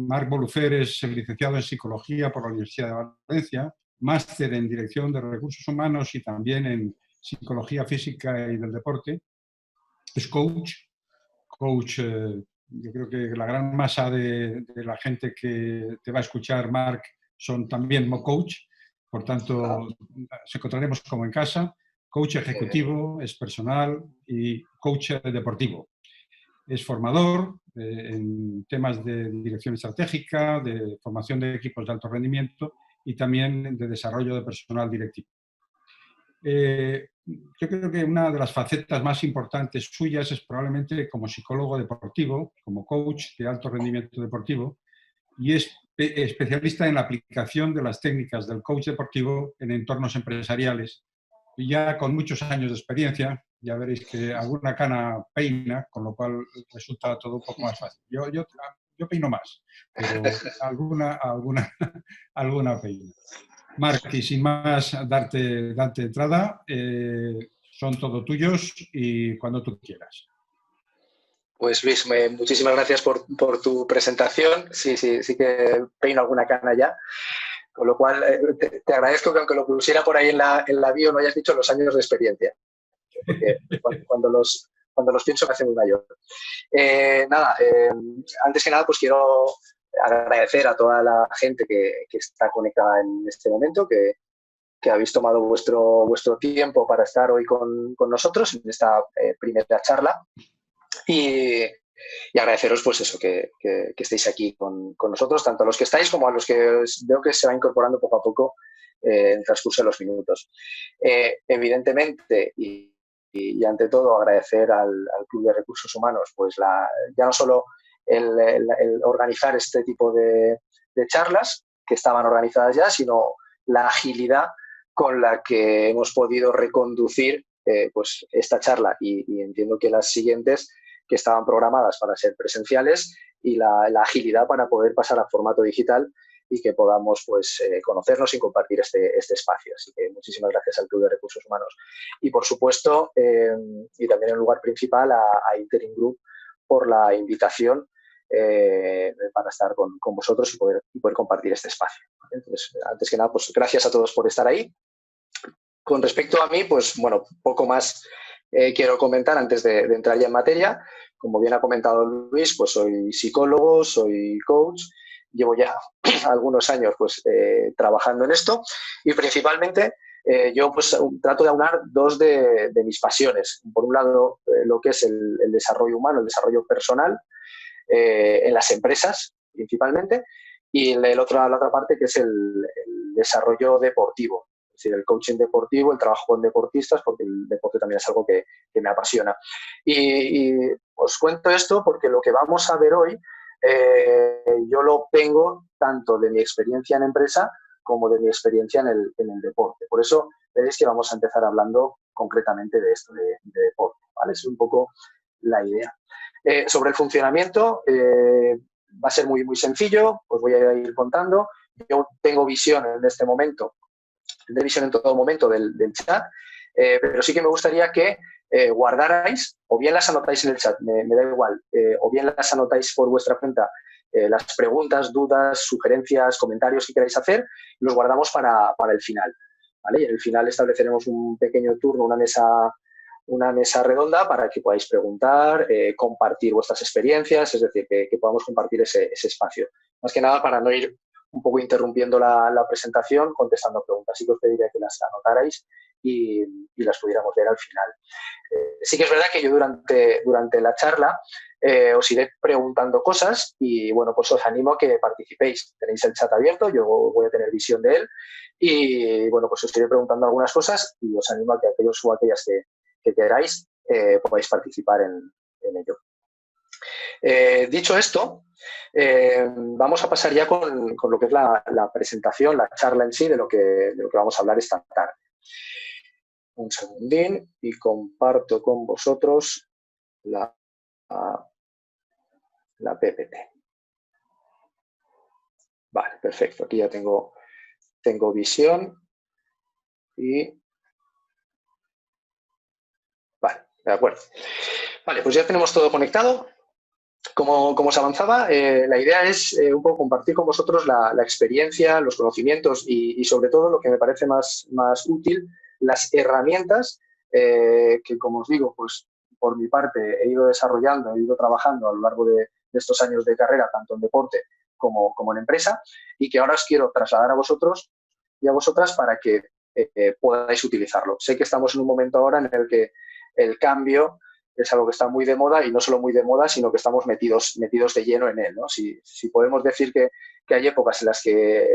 Marc Bolufer es licenciado en Psicología por la Universidad de Valencia, máster en Dirección de Recursos Humanos y también en Psicología Física y del Deporte. Es coach. Yo creo que la gran masa de la gente que te va a escuchar, Marc, son también coach. Por tanto, nos encontraremos como en casa. Coach ejecutivo, es personal y coach deportivo. Es formador en temas de dirección estratégica, de formación de equipos de alto rendimiento y también de desarrollo de personal directivo. Yo creo que una de las facetas más importantes suyas es probablemente como psicólogo deportivo, como coach de alto rendimiento deportivo, y es especialista en la aplicación de las técnicas del coach deportivo en entornos empresariales. Y ya con muchos años de experiencia, ya veréis que alguna cana peina, con lo cual resulta todo un poco más fácil. Yo peino más, pero alguna peina. Marc, y sin más darte entrada, son todo tuyos y cuando tú quieras. Pues Luis, muchísimas gracias por tu presentación. Sí que peino alguna cana ya. Con lo cual, te agradezco que aunque lo pusiera por ahí en la bio no hayas dicho los años de experiencia. Porque cuando los pienso me hace muy mayor. Antes que nada, pues quiero agradecer a toda la gente que está conectada en este momento, que habéis tomado vuestro tiempo para estar hoy con nosotros en esta primera charla. Y agradeceros pues eso, que estéis aquí con nosotros, tanto a los que estáis como a los que veo que se va incorporando poco a poco en el transcurso de los minutos. Evidentemente, y ante todo agradecer al Club de Recursos Humanos, pues ya no solo el organizar este tipo de charlas que estaban organizadas ya, sino la agilidad con la que hemos podido reconducir pues esta charla y entiendo que las siguientes que estaban programadas para ser presenciales y la agilidad para poder pasar a formato digital y que podamos pues, conocernos y compartir este espacio. Así que muchísimas gracias al Club de Recursos Humanos. Y por supuesto, y también en lugar principal, a Interim Group por la invitación para estar con vosotros y poder compartir este espacio. Entonces, antes que nada, pues gracias a todos por estar ahí. Con respecto a mí, pues bueno, poco más quiero comentar antes de entrar ya en materia. Como bien ha comentado Luis, pues soy psicólogo, soy coach, llevo ya algunos años pues trabajando en esto y principalmente yo pues trato de aunar dos de mis pasiones. Por un lado, lo que es el desarrollo humano, el desarrollo personal en las empresas principalmente, y la otra parte que es el desarrollo deportivo. Es decir, el coaching deportivo, el trabajo con deportistas, porque el deporte también es algo que me apasiona. Y os cuento esto porque lo que vamos a ver hoy yo lo tengo tanto de mi experiencia en empresa como de mi experiencia en el deporte. Por eso veréis que vamos a empezar hablando concretamente de esto, de deporte, ¿vale? Es un poco la idea. Sobre el funcionamiento, va a ser muy, muy sencillo, os voy a ir contando. Yo tengo visión en este momento, tendré visión en todo momento del chat, pero sí que me gustaría que guardarais, o bien las anotáis en el chat, me da igual, o bien las anotáis por vuestra cuenta, las preguntas, dudas, sugerencias, comentarios que queráis hacer, los guardamos para el final, ¿vale? Y en el final estableceremos un pequeño turno, una mesa redonda para que podáis preguntar, compartir vuestras experiencias, es decir, que podamos compartir ese espacio. Más que nada para no ir un poco interrumpiendo la presentación, contestando preguntas. Así que os pediría que las anotarais y las pudiéramos ver al final. Sí que es verdad que yo durante la charla os iré preguntando cosas y, bueno, pues os animo a que participéis. Tenéis el chat abierto, yo voy a tener visión de él y, bueno, pues os iré preguntando algunas cosas y os animo a que aquellos o aquellas que queráis podáis participar en ello. Dicho esto, vamos a pasar ya con lo que es la presentación, la charla en sí, de lo que vamos a hablar esta tarde. Un segundín y comparto con vosotros la PPT. Vale, perfecto. Aquí ya tengo visión y... Vale, de acuerdo. Vale, pues ya tenemos todo conectado. Como os avanzaba, la idea es un poco compartir con vosotros la experiencia, los conocimientos y sobre todo lo que me parece más útil, las herramientas que, como os digo, pues por mi parte he ido desarrollando, he ido trabajando a lo largo de estos años de carrera, tanto en deporte como en empresa, y que ahora os quiero trasladar a vosotros y a vosotras para que podáis utilizarlo. Sé que estamos en un momento ahora en el que el cambio es algo que está muy de moda y no solo muy de moda, sino que estamos metidos de lleno en él, ¿no? Si podemos decir que hay épocas en las que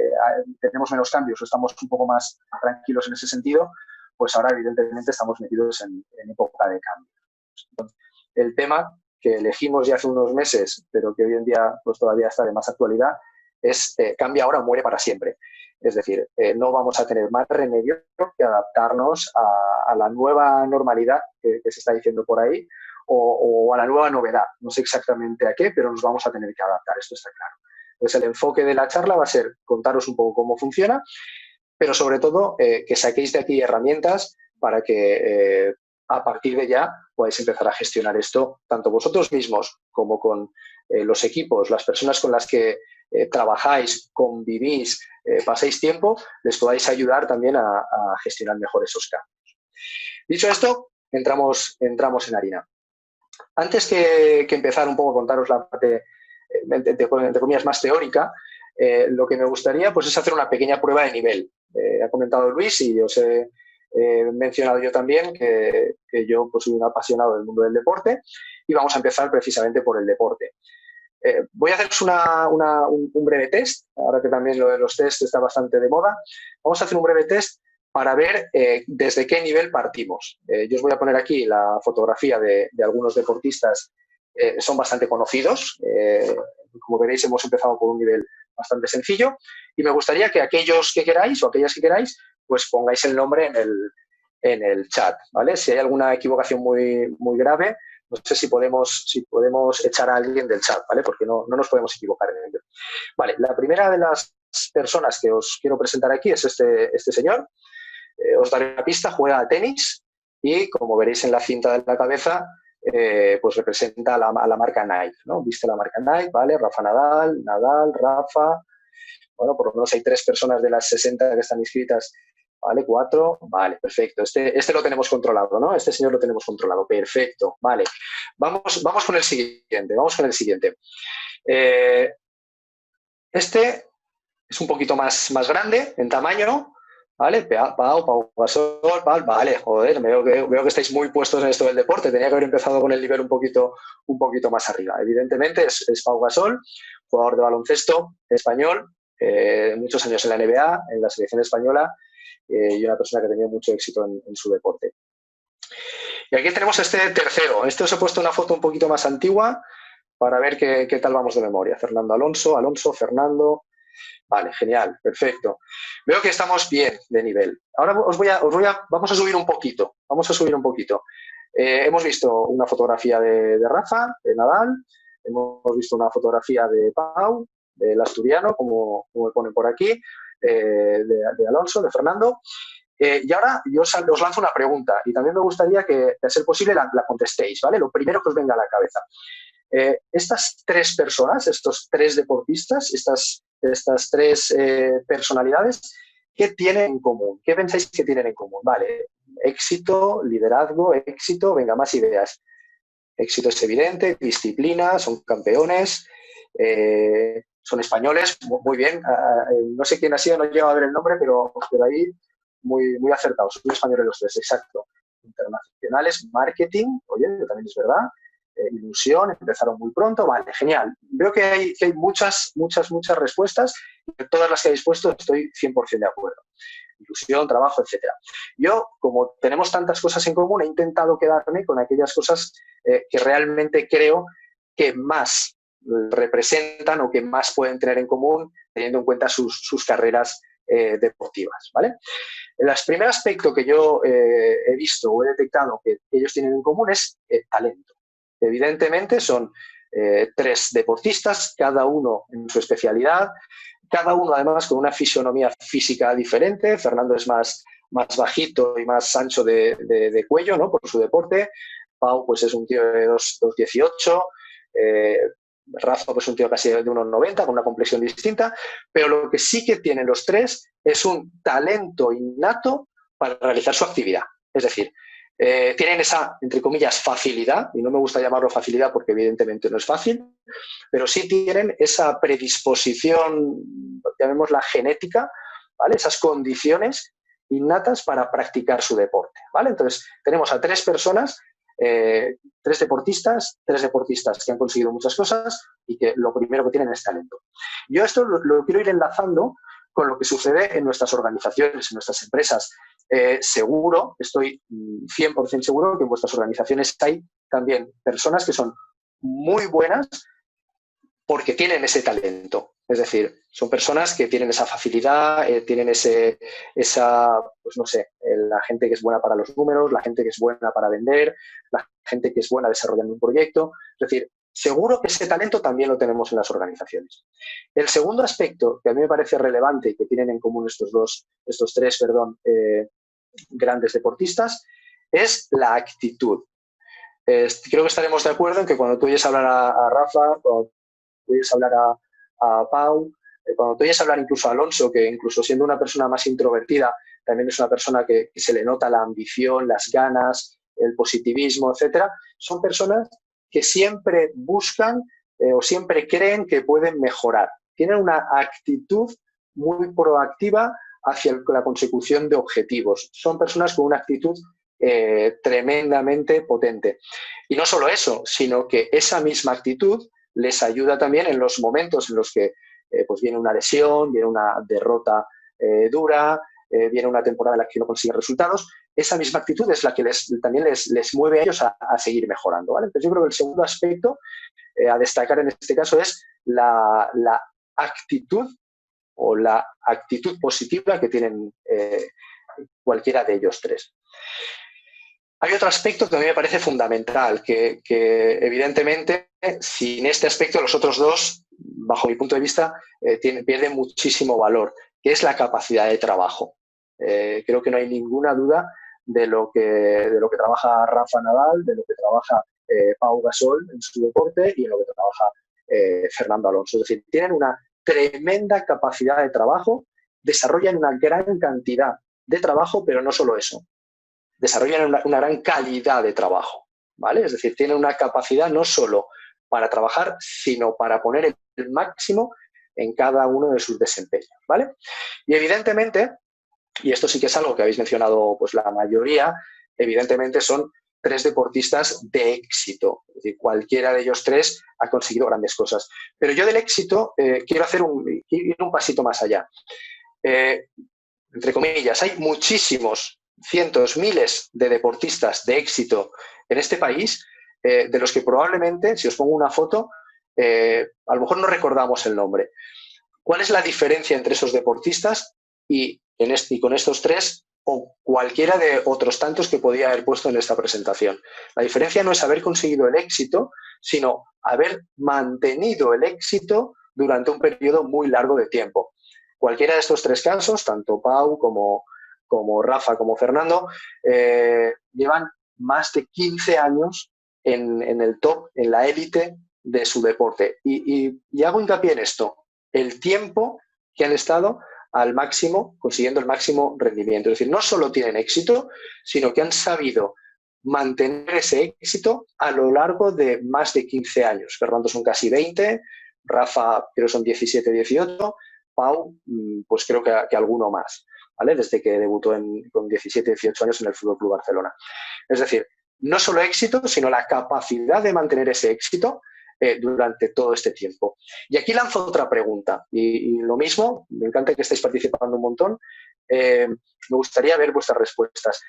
tenemos menos cambios o estamos un poco más tranquilos en ese sentido, pues ahora evidentemente estamos metidos en época de cambio. Entonces, el tema que elegimos ya hace unos meses, pero que hoy en día pues todavía está de más actualidad, es cambia ahora o muere para siempre. Es decir, no vamos a tener más remedio que adaptarnos a la nueva normalidad que se está diciendo por ahí o a la nueva novedad. No sé exactamente a qué, pero nos vamos a tener que adaptar, esto está claro. Entonces, el enfoque de la charla va a ser contaros un poco cómo funciona, pero sobre todo que saquéis de aquí herramientas para que a partir de ya podáis empezar a gestionar esto, tanto vosotros mismos como con los equipos, las personas con las que trabajáis, convivís, paséis tiempo, les podáis ayudar también a gestionar mejor esos cambios. Dicho esto, entramos en harina. Antes que empezar un poco a contaros la parte, entre comillas, más teórica, lo que me gustaría pues, es hacer una pequeña prueba de nivel. Ha comentado Luis y os he mencionado yo también que yo pues, soy un apasionado del mundo del deporte y vamos a empezar precisamente por el deporte. Voy a haceros un breve test, ahora que también lo de los tests está bastante de moda. Vamos a hacer un breve test para ver desde qué nivel partimos. Yo os voy a poner aquí la fotografía de algunos deportistas, son bastante conocidos. Como veréis, hemos empezado por un nivel bastante sencillo y me gustaría que aquellos que queráis o aquellas que queráis, pues pongáis el nombre en el chat, ¿vale? Si hay alguna equivocación muy grave, no sé si podemos echar a alguien del chat, ¿vale? Porque no nos podemos equivocar en ello. Vale, la primera de las personas que os quiero presentar aquí es este señor. Os daré una pista, juega a tenis y, como veréis en la cinta de la cabeza, pues representa a la marca Nike, ¿no? Viste la marca Nike, ¿vale? Rafa Nadal, Rafa. Bueno, por lo menos hay 3 personas de las 60 que están inscritas. Vale, 4, vale, perfecto. Este lo tenemos controlado, ¿no? Este señor lo tenemos controlado, perfecto, vale. Vamos con el siguiente, este es un poquito más grande en tamaño, ¿vale? Pau Gasol, vale, joder, veo que estáis muy puestos en esto del deporte. Tenía que haber empezado con el nivel un poquito más arriba. Evidentemente es Pau Gasol, jugador de baloncesto español, muchos años en la NBA, en la selección española, y una persona que ha tenido mucho éxito en su deporte. Y aquí tenemos este tercero. Os he puesto una foto un poquito más antigua para ver qué tal vamos de memoria. Fernando Alonso, Fernando. Vale, genial, perfecto. Veo que estamos bien de nivel. Ahora vamos a subir un poquito. Hemos visto una fotografía de Rafa, de Nadal. Hemos visto una fotografía de Pau, del asturiano, como me ponen por aquí, de Alonso, de Fernando. Y ahora yo os lanzo una pregunta y también me gustaría que, de ser posible, la contestéis, ¿vale? Lo primero que os venga a la cabeza. Estas 3 personas, estos 3 deportistas, estas 3 personalidades, ¿qué tienen en común? ¿Qué pensáis que tienen en común? Vale, éxito, liderazgo, éxito, venga, más ideas. Éxito es evidente, disciplina, son campeones, son españoles, muy bien. No sé quién ha sido, no he llegado a ver el nombre, pero ahí muy acertados. Son españoles los 3, exacto. Internacionales, marketing, oye, también es verdad. Ilusión, empezaron muy pronto, vale, genial. Veo que hay muchas respuestas y todas las que habéis puesto estoy 100% de acuerdo. Ilusión, trabajo, etcétera. Yo, como tenemos tantas cosas en común, he intentado quedarme con aquellas cosas que realmente creo que más representan o que más pueden tener en común teniendo en cuenta sus carreras deportivas, ¿vale? El primer aspecto que yo he visto o he detectado que ellos tienen en común es talento. Evidentemente son 3 deportistas, cada uno en su especialidad, cada uno además con una fisonomía física diferente. Fernando es más bajito y más ancho de cuello, ¿no? Por su deporte. Pau pues es un tío de 2,18. Rafa pues un tío casi de unos 90, con una complexión distinta, pero lo que sí que tienen los tres es un talento innato para realizar su actividad. Es decir, tienen esa, entre comillas, facilidad, y no me gusta llamarlo facilidad porque evidentemente no es fácil, pero sí tienen esa predisposición, llamémosla genética, ¿vale? Esas condiciones innatas para practicar su deporte, ¿vale? Entonces, tenemos a tres personas, tres deportistas que han conseguido muchas cosas y que lo primero que tienen es talento. Yo esto lo quiero ir enlazando con lo que sucede en nuestras organizaciones, en nuestras empresas. Seguro, estoy 100% seguro que en vuestras organizaciones hay también personas que son muy buenas porque tienen ese talento. Es decir, son personas que tienen esa facilidad, tienen pues no sé, la gente que es buena para los números, la gente que es buena para vender, la gente que es buena desarrollando un proyecto. Es decir, seguro que ese talento también lo tenemos en las organizaciones. El segundo aspecto que a mí me parece relevante y que tienen en común estos tres grandes deportistas es la actitud. Creo que estaremos de acuerdo en que cuando tú oyes hablar a Rafa, cuando tú oyes hablar a Pau, cuando tú oyes hablar incluso a Alonso, que incluso siendo una persona más introvertida, también es una persona que se le nota la ambición, las ganas, el positivismo, etcétera, son personas que siempre buscan o siempre creen que pueden mejorar. Tienen una actitud muy proactiva hacia la consecución de objetivos. Son personas con una actitud tremendamente potente. Y no solo eso, sino que esa misma actitud les ayuda también en los momentos en los que pues viene una lesión, viene una derrota dura, viene una temporada en la que no consiguen resultados. Esa misma actitud es la que también les mueve a ellos a seguir mejorando, ¿vale? Entonces yo creo que el segundo aspecto a destacar en este caso es la actitud o la actitud positiva que tienen cualquiera de ellos tres. Hay otro aspecto que a mí me parece fundamental, que evidentemente sin este aspecto los otros dos, bajo mi punto de vista, pierden muchísimo valor, que es la capacidad de trabajo. Creo que no hay ninguna duda de lo que trabaja Rafa Nadal, de lo que trabaja Pau Gasol en su deporte y en lo que trabaja Fernando Alonso. Es decir, tienen una tremenda capacidad de trabajo, desarrollan una gran cantidad de trabajo, pero no solo eso. Desarrollan una gran calidad de trabajo, ¿vale? Es decir, tienen una capacidad no solo para trabajar, sino para poner el máximo en cada uno de sus desempeños, ¿vale? Y evidentemente, y esto sí que es algo que habéis mencionado pues la mayoría, evidentemente son tres deportistas de éxito. Es decir, cualquiera de ellos tres ha conseguido grandes cosas. Pero yo del éxito quiero ir un pasito más allá. Entre comillas, hay muchísimos cientos, miles de deportistas de éxito en este país, de los que probablemente, si os pongo una foto, a lo mejor no recordamos el nombre. ¿Cuál es la diferencia entre esos deportistas y con estos tres o cualquiera de otros tantos que podía haber puesto en esta presentación? La diferencia no es haber conseguido el éxito, sino haber mantenido el éxito durante un periodo muy largo de tiempo. Cualquiera de estos tres casos, tanto Pau como Rafa, como Fernando, llevan más de 15 años en el top, en la élite de su deporte. Y hago hincapié en esto, el tiempo que han estado al máximo, consiguiendo el máximo rendimiento. Es decir, no solo tienen éxito, sino que han sabido mantener ese éxito a lo largo de más de 15 años. Fernando son casi 20, Rafa creo son 17, 18, Pau pues creo que alguno más, ¿vale? Desde que debutó con 17, 18 años en el FC Barcelona. Es decir, no solo éxito, sino la capacidad de mantener ese éxito durante todo este tiempo. Y aquí lanzo otra pregunta, y lo mismo, me encanta que estéis participando un montón, me gustaría ver vuestras respuestas.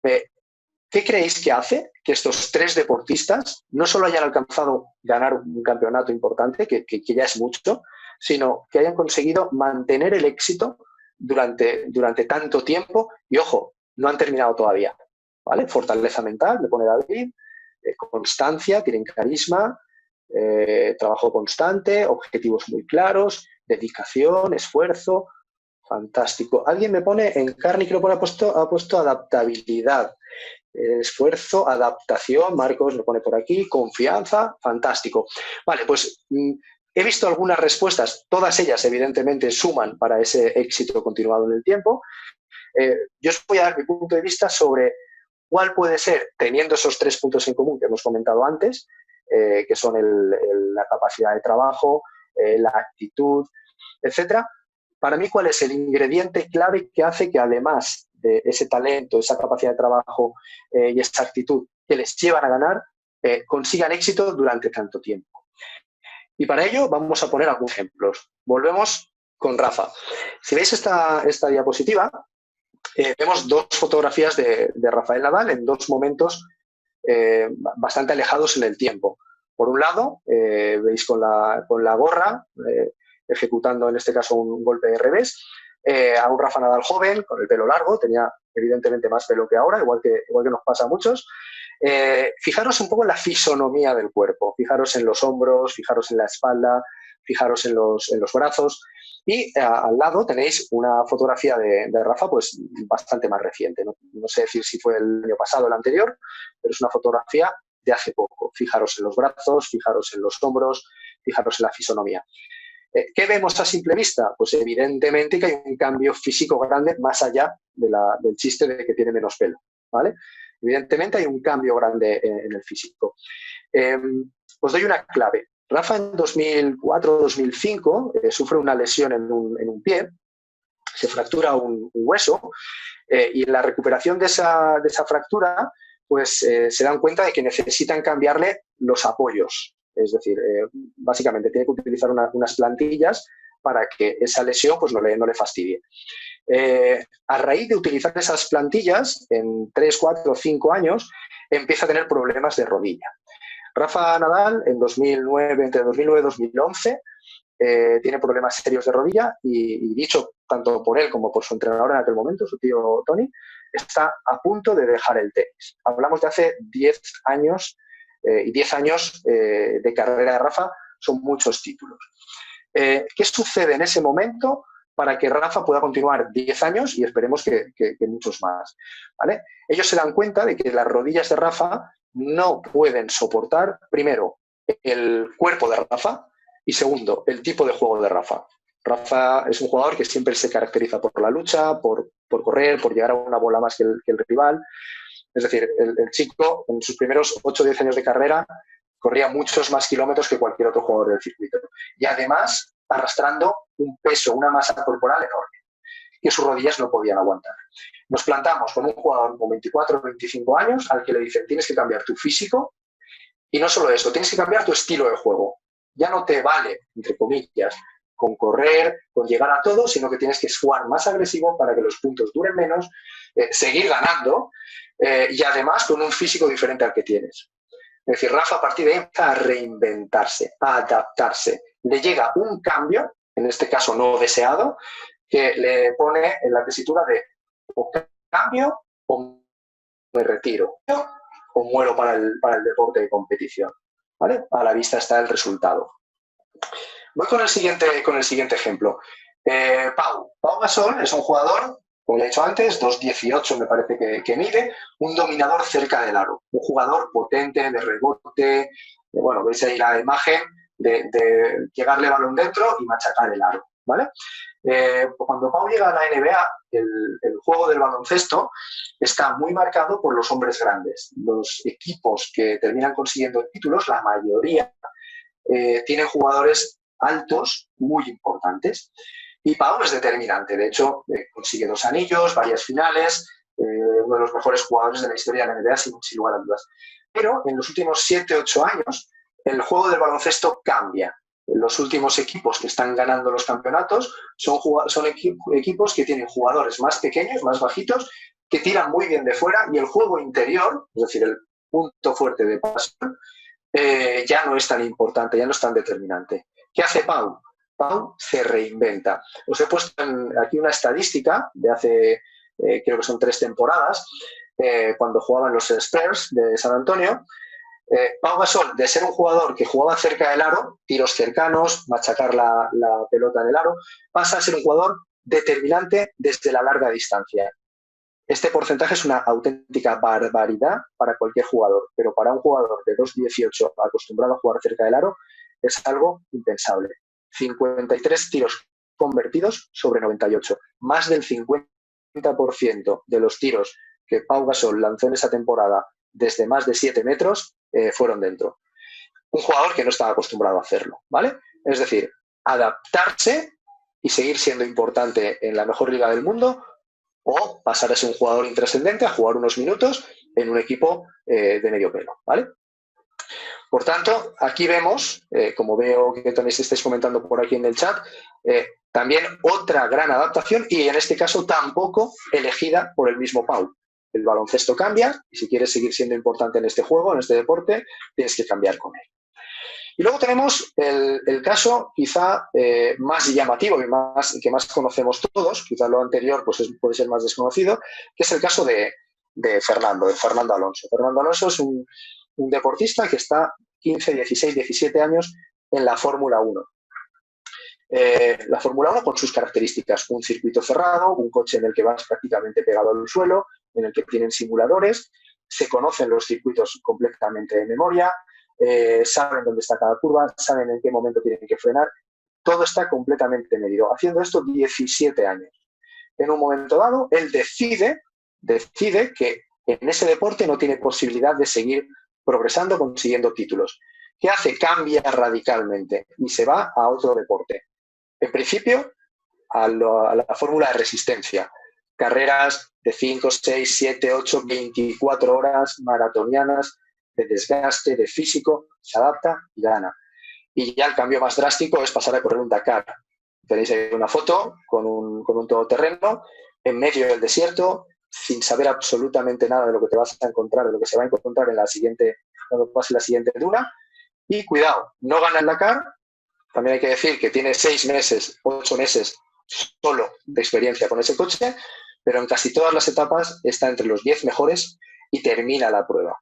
¿Qué creéis que hace que estos tres deportistas no solo hayan alcanzado ganar un campeonato importante, que ya es mucho, sino que hayan conseguido mantener el éxito durante tanto tiempo? Y ojo, no han terminado todavía, ¿vale? Fortaleza mental, me pone David, constancia, tienen carisma, trabajo constante, objetivos muy claros, dedicación, esfuerzo. Fantástico. Alguien me pone en carne, creo que ha puesto adaptabilidad. esfuerzo, adaptación, Marcos lo pone por aquí, confianza, fantástico. Vale, pues he visto algunas respuestas, todas ellas evidentemente suman para ese éxito continuado en el tiempo. Yo os voy a dar mi punto de vista sobre cuál puede ser, teniendo esos 3 puntos en común que hemos comentado antes, que son la capacidad de trabajo, la actitud, etcétera. Para mí, ¿cuál es el ingrediente clave que hace que además de ese talento, esa capacidad de trabajo y esa actitud que les llevan a ganar, consigan éxito durante tanto tiempo? Y para ello vamos a poner algunos ejemplos. Volvemos con Rafa. Si veis esta diapositiva, vemos 2 fotografías de Rafael Nadal en 2 momentos bastante alejados en el tiempo. Por un lado, veis con la gorra, ejecutando en este caso un golpe de revés, a un Rafa Nadal joven, con el pelo largo, tenía evidentemente más pelo que ahora, igual que nos pasa a muchos. Fijaros un poco en la fisonomía del cuerpo, fijaros en los hombros, fijaros en la espalda, fijaros en los brazos. Y al lado tenéis una fotografía de Rafa pues bastante más reciente. No sé decir si fue el año pasado o el anterior, pero es una fotografía de hace poco. Fijaros en los brazos, fijaros en los hombros, fijaros en la fisonomía. ¿Qué vemos a simple vista? Pues evidentemente que hay un cambio físico grande más allá del chiste de que tiene menos pelo, ¿vale? Evidentemente hay un cambio grande en el físico. Os doy una clave. Rafa en 2004-2005 sufre una lesión en un pie, se fractura un hueso y en la recuperación de esa fractura pues se dan cuenta de que necesitan cambiarle los apoyos. Es decir, básicamente tiene que utilizar unas plantillas para que esa lesión pues, no le fastidie. A raíz de utilizar esas plantillas, en 3, 4, 5 años, empieza a tener problemas de rodilla. Rafa Nadal, entre 2009 y 2011, tiene problemas serios de rodilla y dicho tanto por él como por su entrenador en aquel momento, su tío Tony, está a punto de dejar el tenis. Hablamos de hace 10 años y 10 años de carrera de Rafa son muchos títulos. ¿Qué sucede en ese momento para que Rafa pueda continuar 10 años y esperemos que muchos más? ¿Vale? Ellos se dan cuenta de que las rodillas de Rafa no pueden soportar, primero, el cuerpo de Rafa y segundo, el tipo de juego de Rafa. Rafa es un jugador que siempre se caracteriza por la lucha, por correr, por llegar a una bola más que el rival. Es decir, el chico en sus primeros 8 o 10 años de carrera corría muchos más kilómetros que cualquier otro jugador del circuito. Y además arrastrando un peso, una masa corporal enorme, que sus rodillas no podían aguantar. Nos plantamos con un jugador con 24 o 25 años al que le dicen tienes que cambiar tu físico y no solo eso, tienes que cambiar tu estilo de juego. Ya no te vale, entre comillas, con correr, con llegar a todo, sino que tienes que jugar más agresivo para que los puntos duren menos, seguir ganando y además con un físico diferente al que tienes. Es decir, Rafa a partir de ahí empieza a reinventarse, a adaptarse. Le llega un cambio, en este caso no deseado, que le pone en la tesitura de o cambio o me retiro, o muero para el deporte de competición. ¿Vale? A la vista está el resultado. Voy con el siguiente ejemplo. Pau Gasol es un jugador, como ya he dicho antes, 2,18 me parece que mide, un dominador cerca del aro, un jugador potente, de rebote, bueno, veis ahí la imagen de llegarle balón dentro y machacar el aro, ¿vale? Cuando Pau llega a la NBA, el juego del baloncesto está muy marcado por los hombres grandes. Los equipos que terminan consiguiendo títulos, la mayoría, tienen jugadores altos muy importantes. Y Pau es determinante. De hecho, consigue 2 anillos, varias finales, uno de los mejores jugadores de la historia de la NBA, sin lugar a dudas. Pero en los últimos 7-8 años, el juego del baloncesto cambia. Los últimos equipos que están ganando los campeonatos son equipos que tienen jugadores más pequeños, más bajitos, que tiran muy bien de fuera y el juego interior, es decir, el punto fuerte de pasión, ya no es tan importante, ya no es tan determinante. ¿Qué hace Pau? Pau se reinventa. Os he puesto aquí una estadística de hace, creo que son 3 temporadas, cuando jugaban los Spurs de San Antonio. Pau Gasol, de ser un jugador que jugaba cerca del aro, tiros cercanos, machacar la pelota en el aro, pasa a ser un jugador determinante desde la larga distancia. Este porcentaje es una auténtica barbaridad para cualquier jugador, pero para un jugador de 2,18 acostumbrado a jugar cerca del aro es algo impensable. 53 tiros convertidos sobre 98. Más del 50% de los tiros que Pau Gasol lanzó en esa temporada desde más de 7 metros fueron dentro. Un jugador que no estaba acostumbrado a hacerlo, ¿vale? Es decir, adaptarse y seguir siendo importante en la mejor liga del mundo, o pasar a ser un jugador intrascendente, a jugar unos minutos en un equipo de medio pelo, ¿vale? Por tanto, aquí vemos, como veo que también se estáis comentando por aquí en el chat, también otra gran adaptación, y en este caso tampoco elegida por el mismo Pau. El baloncesto cambia y si quieres seguir siendo importante en este juego, en este deporte, tienes que cambiar con él. Y luego tenemos el caso quizá más llamativo que más conocemos todos, quizá lo anterior pues puede ser más desconocido, que es el caso de Fernando Alonso. Fernando Alonso es un deportista que está 15, 16, 17 años en la Fórmula 1. La Fórmula 1 con sus características, un circuito cerrado, un coche en el que vas prácticamente pegado al suelo, en el que tienen simuladores, se conocen los circuitos completamente de memoria, saben dónde está cada curva, saben en qué momento tienen que frenar, todo está completamente medido. Haciendo esto 17 años. En un momento dado, él decide que en ese deporte no tiene posibilidad de seguir progresando, consiguiendo títulos. ¿Qué hace? Cambia radicalmente y se va a otro deporte. En principio, a la fórmula de resistencia. Carreras de 5, 6, 7, 8, 24 horas maratonianas, de desgaste, de físico, se adapta y gana. Y ya el cambio más drástico es pasar a correr un Dakar. Tenéis ahí una foto con un todoterreno en medio del desierto, sin saber absolutamente nada de lo que te vas a encontrar, de lo que se va a encontrar en la siguiente, cuando pase la siguiente duna. Y cuidado, no gana el Dakar. También hay que decir que tiene 6 meses, 8 meses solo de experiencia con ese coche, pero en casi todas las etapas está entre los 10 mejores y termina la prueba.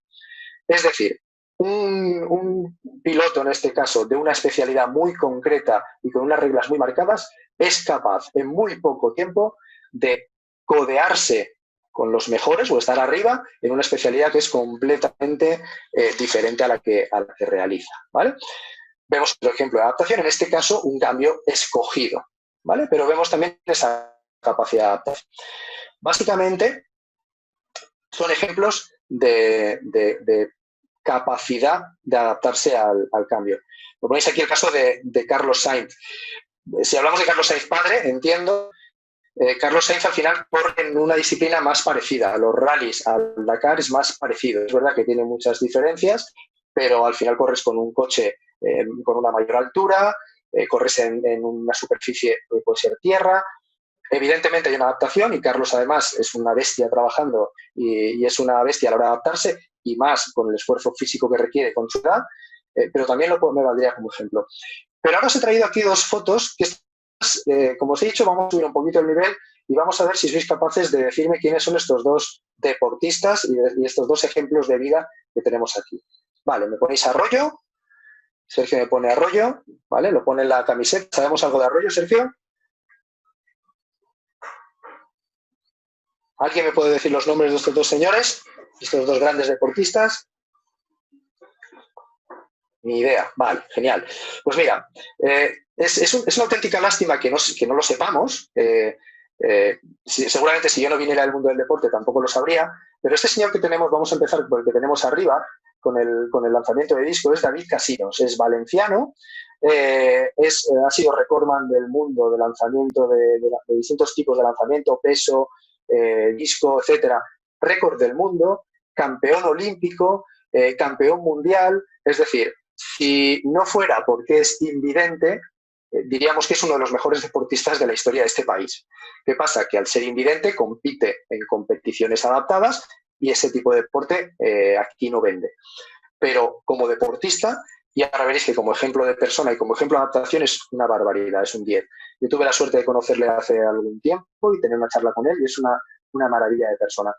Es decir, un piloto, en este caso, de una especialidad muy concreta y con unas reglas muy marcadas, es capaz en muy poco tiempo de codearse con los mejores o estar arriba en una especialidad que es completamente diferente a la que realiza, ¿vale? Vemos otro ejemplo de adaptación, en este caso un cambio escogido, ¿vale? Pero vemos también esa capacidad de adaptación. Básicamente, son ejemplos de capacidad de adaptarse al cambio. Lo ponéis aquí el caso de Carlos Sainz. Si hablamos de Carlos Sainz padre, entiendo, Carlos Sainz al final corre en una disciplina más parecida. Los rallies al Dakar es más parecido. Es verdad que tiene muchas diferencias, pero al final corres con un coche con una mayor altura, corres en una superficie que puede ser tierra. Evidentemente hay una adaptación y Carlos además es una bestia trabajando y es una bestia a la hora de adaptarse y más con el esfuerzo físico que requiere con su edad, pero también me valdría como ejemplo. Pero ahora os he traído aquí 2 fotos que, como os he dicho, vamos a subir un poquito el nivel y vamos a ver si sois capaces de decirme quiénes son estos 2 deportistas y estos 2 ejemplos de vida que tenemos aquí. Vale, me ponéis Arroyo. Sergio me pone Arroyo, ¿vale? Lo pone en la camiseta. ¿Sabemos algo de Arroyo, Sergio? ¿Alguien me puede decir los nombres de estos 2 señores? Estos 2 grandes deportistas. Ni idea. Vale, genial. Pues mira, es una auténtica lástima que no lo sepamos. Seguramente si yo no viniera del mundo del deporte tampoco lo sabría, pero este señor que tenemos, vamos a empezar por el que tenemos arriba, con el lanzamiento de disco, es David Casinos, es valenciano, ha sido recordman del mundo de lanzamiento de distintos tipos de lanzamiento, peso, disco, etcétera, récord del mundo, campeón olímpico, campeón mundial, es decir, si no fuera porque es invidente, diríamos que es uno de los mejores deportistas de la historia de este país. ¿Qué pasa? Que al ser invidente compite en competiciones adaptadas y ese tipo de deporte aquí no vende. Pero como deportista, y ahora veréis que como ejemplo de persona y como ejemplo de adaptación es una barbaridad, es un 10. Yo tuve la suerte de conocerle hace algún tiempo y tener una charla con él y es una maravilla de persona.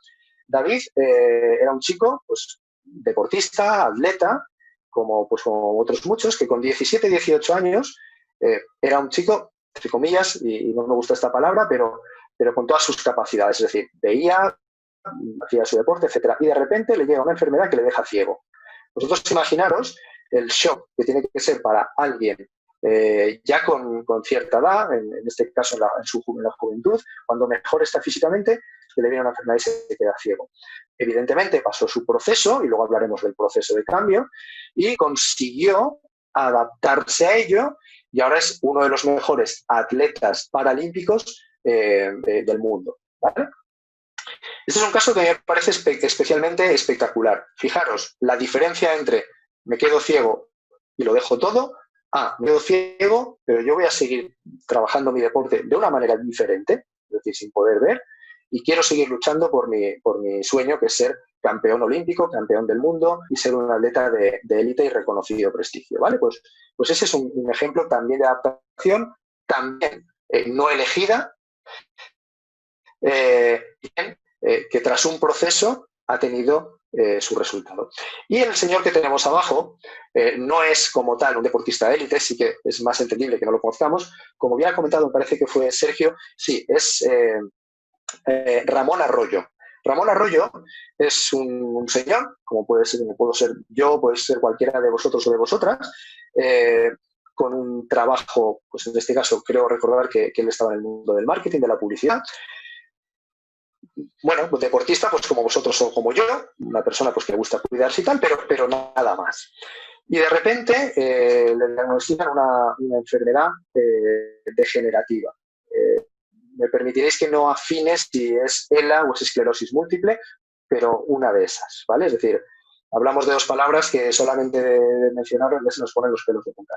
David era un chico, pues, deportista, atleta, como otros muchos, que con 17, 18 años era un chico, entre comillas, y no me gusta esta palabra, pero con todas sus capacidades. Es decir, veía, hacía su deporte, etcétera, y de repente le llega una enfermedad que le deja ciego. Vosotros imaginaros el shock que tiene que ser para alguien ya con cierta edad, en este caso en la juventud, cuando mejor está físicamente, que le viene una enfermedad y se queda ciego. Evidentemente pasó su proceso, y luego hablaremos del proceso de cambio, y consiguió adaptarse a ello, y ahora es uno de los mejores atletas paralímpicos del mundo, ¿vale? Este es un caso que me parece especialmente espectacular. Fijaros, la diferencia entre me quedo ciego y lo dejo todo, me quedo ciego, pero yo voy a seguir trabajando mi deporte de una manera diferente, es decir, sin poder ver, y quiero seguir luchando por mi sueño, que es ser campeón olímpico, campeón del mundo y ser un atleta de élite y reconocido prestigio, ¿vale? Pues ese es un ejemplo también de adaptación, también no elegida, que tras un proceso ha tenido su resultado. Y el señor que tenemos abajo no es como tal un deportista de élite, sí que es más entendible que no lo conozcamos. Como bien ha comentado, me parece que fue Sergio, sí, es Ramón Arroyo. Ramón Arroyo es un señor, como puedo ser yo, puede ser cualquiera de vosotros o de vosotras, con un trabajo, pues en este caso creo recordar que él estaba en el mundo del marketing, de la publicidad. Bueno, pues deportista, pues como vosotros o como yo, una persona pues que le gusta cuidarse y tal, pero nada más. Y de repente le diagnostican una enfermedad degenerativa. Me permitiréis que no afine si es ELA o es esclerosis múltiple, pero una de esas, ¿vale? Es decir, hablamos de dos palabras que solamente de mencionarlas ya se nos ponen los pelos de punta.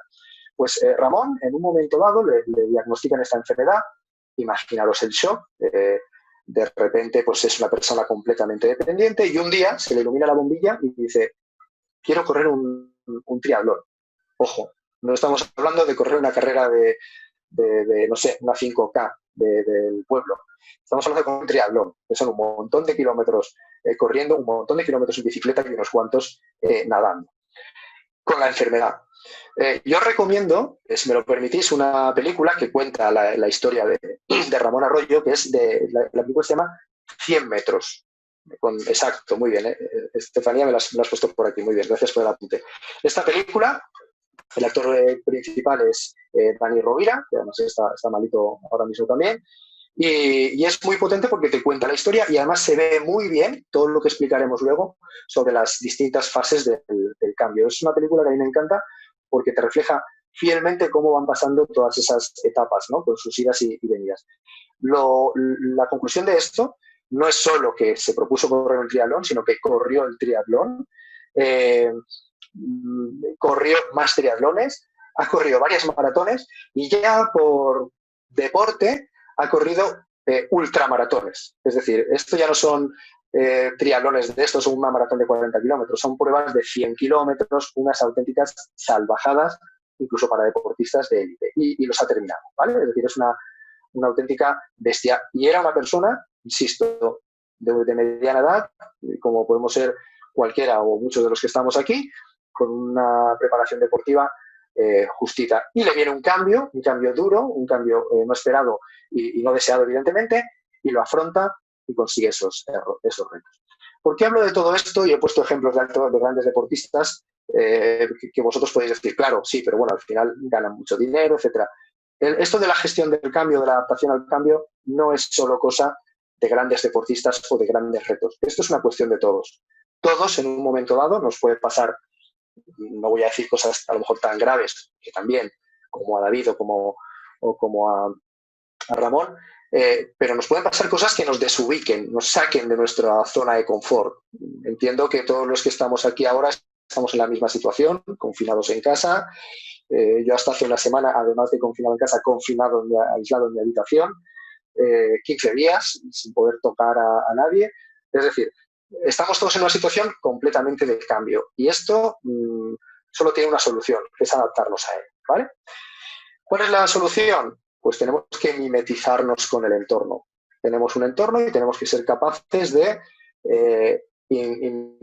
Pues Ramón, en un momento dado, le diagnostican esta enfermedad. Imaginaros el shock. De repente, pues es una persona completamente dependiente y un día se le ilumina la bombilla y dice, quiero correr un triatlón. Ojo, no estamos hablando de correr una carrera de no sé, una 5K del pueblo. Estamos hablando de un triatlón, que son un montón de kilómetros corriendo, un montón de kilómetros en bicicleta y unos cuantos nadando. Con la enfermedad. Yo recomiendo, si me lo permitís, una película que cuenta la historia de Ramón Arroyo, que es la película se llama 100 metros. Exacto, muy bien. Estefanía me la has puesto por aquí, muy bien, gracias por el apunte. Esta película, el actor principal es Dani Rovira, que además está malito ahora mismo también, y es muy potente porque te cuenta la historia y además se ve muy bien todo lo que explicaremos luego sobre las distintas fases del cambio. Es una película que a mí me encanta porque te refleja fielmente cómo van pasando todas esas etapas, ¿no? Con sus idas y venidas. La conclusión de esto no es solo que se propuso correr el triatlón, sino que corrió el triatlón, corrió más triatlones, ha corrido varias maratones y ya por deporte ha corrido ultramaratones. Es decir, esto ya no son triatlones de estos, una maratón de 40 kilómetros, son pruebas de 100 kilómetros, unas auténticas salvajadas, incluso para deportistas de élite. Y los ha terminado, ¿vale? Es decir, es una auténtica bestia. Y era una persona, insisto, de mediana edad, como podemos ser cualquiera o muchos de los que estamos aquí, con una preparación deportiva justita. Y le viene un cambio duro, un cambio no esperado y no deseado, evidentemente, y lo afronta y consigue esos retos. ¿Por qué hablo de todo esto? Y he puesto ejemplos de grandes deportistas que vosotros podéis decir, claro, sí, pero bueno, al final ganan mucho dinero, etcétera. Esto de la gestión del cambio, de la adaptación al cambio, no es solo cosa de grandes deportistas o de grandes retos. Esto es una cuestión de todos. Todos, en un momento dado, nos puede pasar, no voy a decir cosas a lo mejor tan graves, que también, como a David o como a Ramón, pero nos pueden pasar cosas que nos desubiquen, nos saquen de nuestra zona de confort. Entiendo que todos los que estamos aquí ahora estamos en la misma situación, confinados en casa. Yo hasta hace una semana, además de confinado en casa, aislado en mi habitación, 15 días sin poder tocar a nadie. Es decir, estamos todos en una situación completamente de cambio y esto solo tiene una solución, que es adaptarnos a él, ¿vale? ¿Cuál es la solución? Pues tenemos que mimetizarnos con el entorno. Tenemos un entorno y tenemos que ser capaces de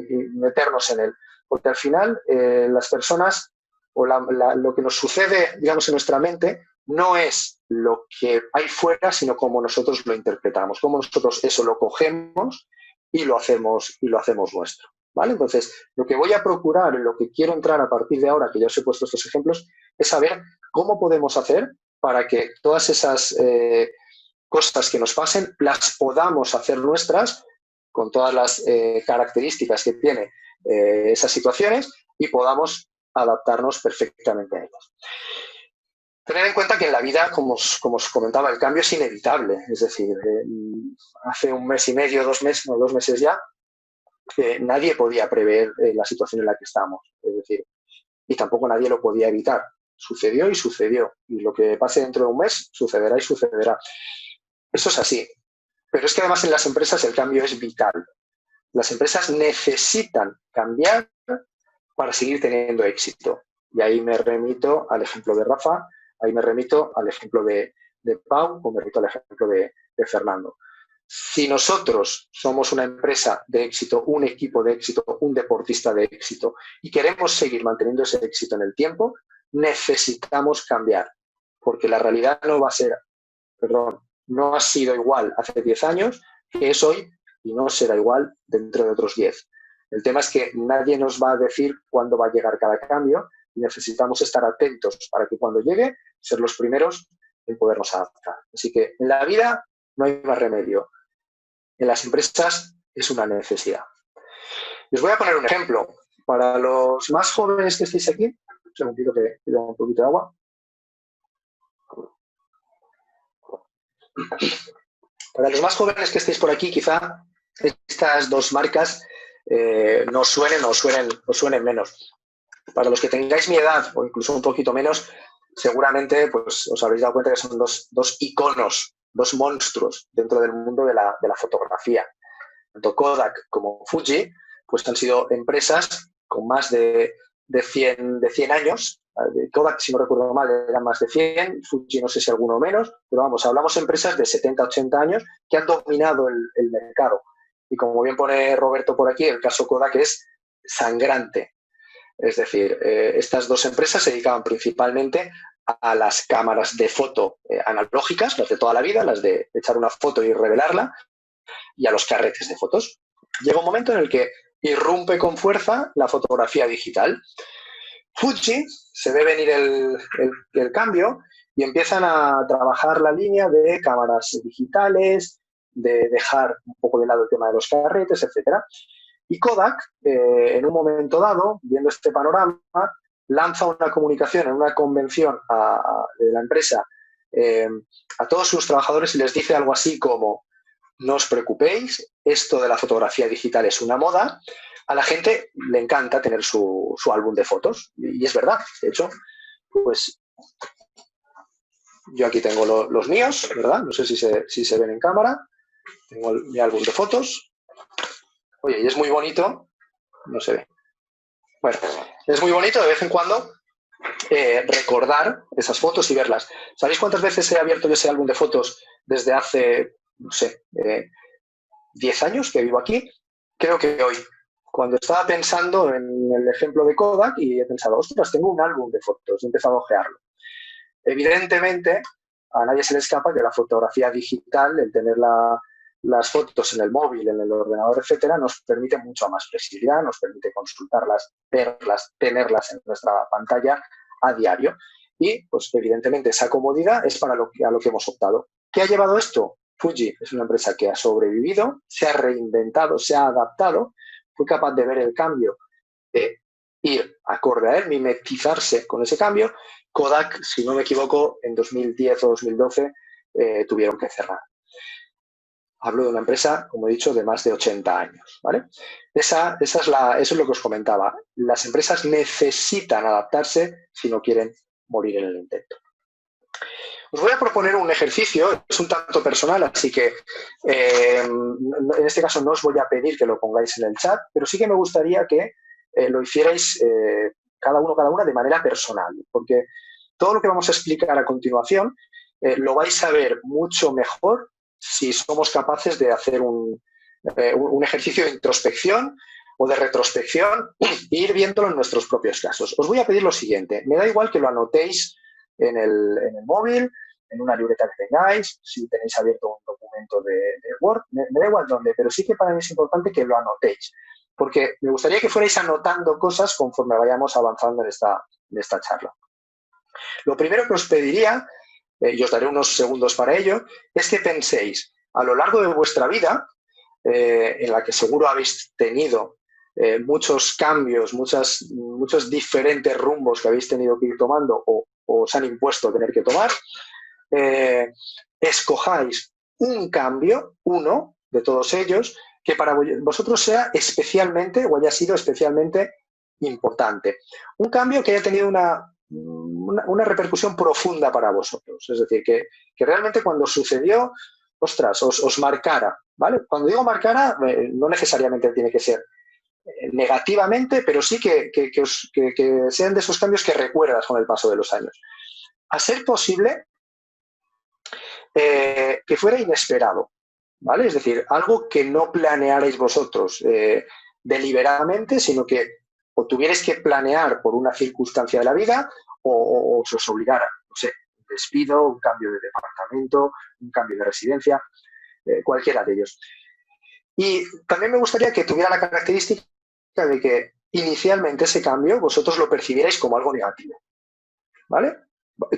meternos en él. Porque al final las personas o lo que nos sucede, digamos, en nuestra mente no es lo que hay fuera, sino cómo nosotros lo interpretamos, cómo nosotros eso lo cogemos y lo hacemos nuestro. ¿Vale? Entonces, lo que voy a procurar, en lo que quiero entrar a partir de ahora, que ya os he puesto estos ejemplos, es saber cómo podemos hacer para que todas esas cosas que nos pasen las podamos hacer nuestras con todas las características que tiene esas situaciones y podamos adaptarnos perfectamente a ellas. Tener en cuenta que en la vida, como os comentaba, el cambio es inevitable. Es decir, hace un mes y medio, 2 meses ya, nadie podía prever la situación en la que estamos. Es decir, y tampoco nadie lo podía evitar. Sucedió y sucedió. Y lo que pase dentro de un mes sucederá y sucederá. Eso es así. Pero es que además en las empresas el cambio es vital. Las empresas necesitan cambiar para seguir teniendo éxito. Y ahí me remito al ejemplo de Rafa, ahí me remito al ejemplo de Pau, o me remito al ejemplo de Fernando. Si nosotros somos una empresa de éxito, un equipo de éxito, un deportista de éxito y queremos seguir manteniendo ese éxito en el tiempo, necesitamos cambiar, porque la realidad no va a ser, no ha sido igual hace 10 años que es hoy y no será igual dentro de otros 10. El tema es que nadie nos va a decir cuándo va a llegar cada cambio y necesitamos estar atentos para que cuando llegue, ser los primeros en podernos adaptar. Así que en la vida no hay más remedio. En las empresas es una necesidad. Les voy a poner un ejemplo. Para los más jóvenes que estéis aquí, un segundito que pido un poquito de agua. Para los más jóvenes que estéis por aquí, quizá estas dos marcas no suenen o suenen menos. Para los que tengáis mi edad o incluso un poquito menos, seguramente pues, os habréis dado cuenta que son dos iconos, dos monstruos dentro del mundo de la fotografía. Tanto Kodak como Fuji pues han sido empresas con más de 100 años. Kodak, si no recuerdo mal, eran más de 100, Fuji no sé si alguno menos, pero vamos, hablamos de empresas de 70, 80 años que han dominado el mercado. Y como bien pone Roberto por aquí, el caso Kodak es sangrante. Es decir, estas dos empresas se dedicaban principalmente a las cámaras de foto analógicas, las de toda la vida, las de echar una foto y revelarla, y a los carretes de fotos. Llega un momento en el que irrumpe con fuerza la fotografía digital. Fuji se ve venir el cambio y empiezan a trabajar la línea de cámaras digitales, de dejar un poco de lado el tema de los carretes, etcétera. Y Kodak, en un momento dado, viendo este panorama, lanza una comunicación en una convención de la empresa a todos sus trabajadores y les dice algo así como: no os preocupéis, esto de la fotografía digital es una moda. A la gente le encanta tener su álbum de fotos. Y es verdad, de hecho, pues yo aquí tengo los míos, ¿verdad? No sé si se ven en cámara. Tengo mi álbum de fotos. Oye, y es muy bonito. No se ve. Bueno, es muy bonito de vez en cuando recordar esas fotos y verlas. ¿Sabéis cuántas veces he abierto ese álbum de fotos desde hace, no sé, 10 años que vivo aquí? Creo que hoy, cuando estaba pensando en el ejemplo de Kodak, y he pensado, ostras, tengo un álbum de fotos, he empezado a ojearlo. Evidentemente, a nadie se le escapa que la fotografía digital, el tener las fotos en el móvil, en el ordenador, etcétera, nos permite mucha más flexibilidad, nos permite consultarlas, verlas, tenerlas en nuestra pantalla a diario. Y, pues, evidentemente, esa comodidad es a lo que hemos optado. ¿Qué ha llevado esto? Fuji es una empresa que ha sobrevivido, se ha reinventado, se ha adaptado, fue capaz de ver el cambio, de ir acorde a él, mimetizarse con ese cambio. Kodak, si no me equivoco, en 2010 o 2012 tuvieron que cerrar. Hablo de una empresa, como he dicho, de más de 80 años, ¿vale? Eso es lo que os comentaba. Las empresas necesitan adaptarse si no quieren morir en el intento. Os voy a proponer un ejercicio, es un tanto personal, así que en este caso no os voy a pedir que lo pongáis en el chat, pero sí que me gustaría que lo hicierais cada una de manera personal, porque todo lo que vamos a explicar a continuación lo vais a ver mucho mejor si somos capaces de hacer un ejercicio de introspección o de retrospección e ir viéndolo en nuestros propios casos. Os voy a pedir lo siguiente, me da igual que lo anotéis en el móvil, en una libreta que tengáis, si tenéis abierto un documento de Word, me da igual dónde, pero sí que para mí es importante que lo anotéis, porque me gustaría que fuerais anotando cosas conforme vayamos avanzando en esta charla. Lo primero que os pediría, y os daré unos segundos para ello, es que penséis a lo largo de vuestra vida, en la que seguro habéis tenido muchos cambios, muchos diferentes rumbos que habéis tenido que ir tomando o os han impuesto tener que tomar, escojáis un cambio, uno de todos ellos, que para vosotros sea especialmente o haya sido especialmente importante. Un cambio que haya tenido una repercusión profunda para vosotros. Es decir, que realmente cuando sucedió, ostras, os marcara, ¿vale? Cuando digo marcara, no necesariamente tiene que ser negativamente, pero sí que sean de esos cambios que recuerdas con el paso de los años. A ser posible, que fuera inesperado, ¿vale? Es decir, algo que no planearais vosotros deliberadamente, sino que o tuvierais que planear por una circunstancia de la vida o os obligara, no sé, un despido, un cambio de departamento, un cambio de residencia, cualquiera de ellos. Y también me gustaría que tuviera la característica de que inicialmente ese cambio vosotros lo percibierais como algo negativo, ¿vale?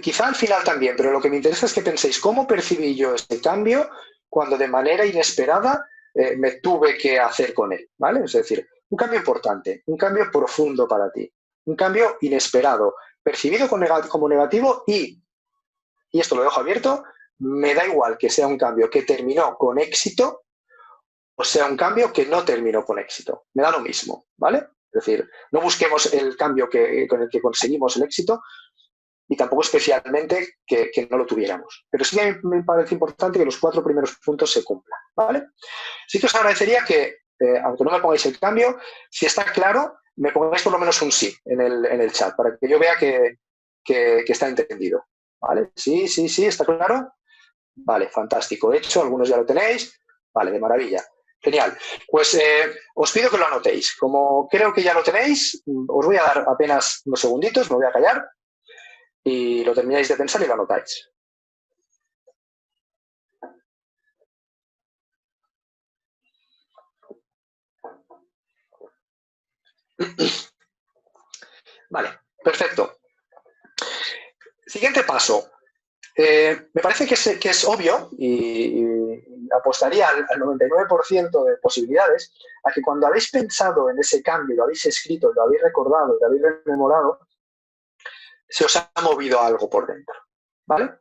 Quizá al final también, pero lo que me interesa es que penséis cómo percibí yo ese cambio cuando de manera inesperada me tuve que hacer con él, ¿vale? Es decir, un cambio importante, un cambio profundo para ti, un cambio inesperado, percibido como negativo y esto lo dejo abierto, me da igual que sea un cambio que terminó con éxito o sea un cambio que no terminó con éxito. Me da lo mismo, ¿vale? Es decir, no busquemos el cambio con el que conseguimos el éxito y tampoco especialmente que no lo tuviéramos. Pero sí que me parece importante que los 4 primeros puntos se cumplan, ¿vale? Sí que os agradecería que, aunque no me pongáis el cambio, si está claro, me pongáis por lo menos un sí en el chat, para que yo vea que está entendido, ¿vale? Sí, ¿está claro? Vale, fantástico. De hecho, algunos ya lo tenéis. Vale, de maravilla. Genial. Pues os pido que lo anotéis. Como creo que ya lo tenéis, os voy a dar apenas unos segunditos, me voy a callar y lo termináis de pensar y lo anotáis. Vale, perfecto. Siguiente paso. Me parece que es obvio y apostaría al 99% de posibilidades a que cuando habéis pensado en ese cambio, lo habéis escrito, lo habéis recordado, lo habéis rememorado, se os ha movido algo por dentro, ¿vale?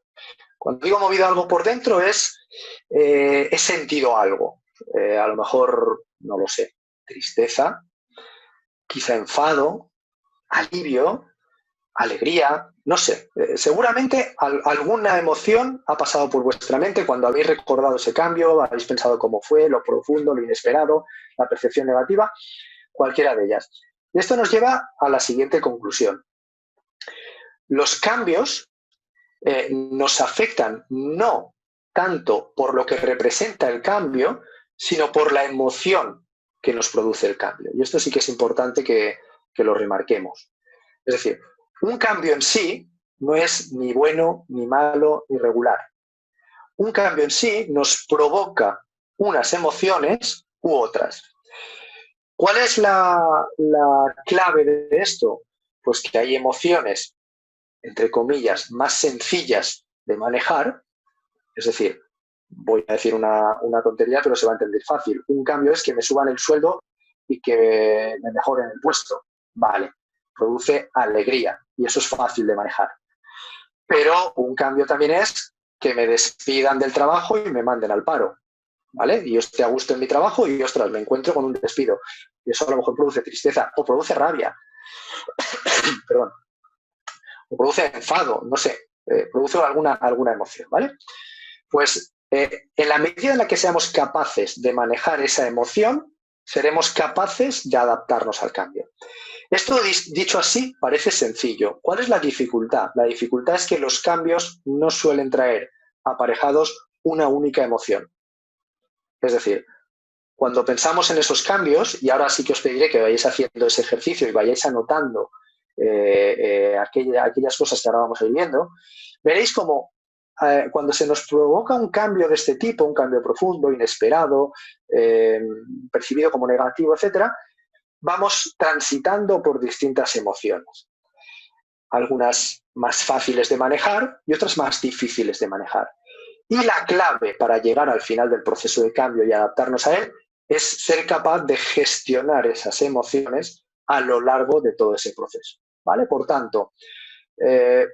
Cuando digo movido algo por dentro he sentido algo. A lo mejor, no lo sé, tristeza, quizá enfado, alivio, alegría, no sé. Seguramente alguna emoción ha pasado por vuestra mente cuando habéis recordado ese cambio, habéis pensado cómo fue, lo profundo, lo inesperado, la percepción negativa, cualquiera de ellas. Y esto nos lleva a la siguiente conclusión. Los cambios nos afectan no tanto por lo que representa el cambio, sino por la emoción que nos produce el cambio. Y esto sí que es importante que lo remarquemos. Es decir, un cambio en sí no es ni bueno, ni malo, ni regular. Un cambio en sí nos provoca unas emociones u otras. ¿Cuál es la clave de esto? Pues que hay emociones, entre comillas, más sencillas de manejar. Es decir, voy a decir una tontería, pero se va a entender fácil. Un cambio es que me suban el sueldo y que me mejoren el puesto. Vale, produce alegría y eso es fácil de manejar. Pero un cambio también es que me despidan del trabajo y me manden al paro, ¿vale? Y yo esté a gusto en mi trabajo y, ostras, me encuentro con un despido. Y eso a lo mejor produce tristeza o produce rabia. Perdón. O produce enfado, no sé. Produce alguna emoción, ¿vale? Pues en la medida en la que seamos capaces de manejar esa emoción, seremos capaces de adaptarnos al cambio. Esto dicho así parece sencillo. ¿Cuál es la dificultad? La dificultad es que los cambios no suelen traer aparejados una única emoción. Es decir, cuando pensamos en esos cambios, y ahora sí que os pediré que vayáis haciendo ese ejercicio y vayáis anotando aquellas cosas que ahora vamos a ir viendo, veréis como cuando se nos provoca un cambio de este tipo, un cambio profundo, inesperado, percibido como negativo, etcétera, vamos transitando por distintas emociones. Algunas más fáciles de manejar y otras más difíciles de manejar. Y la clave para llegar al final del proceso de cambio y adaptarnos a él es ser capaz de gestionar esas emociones a lo largo de todo ese proceso, ¿vale? Por tanto,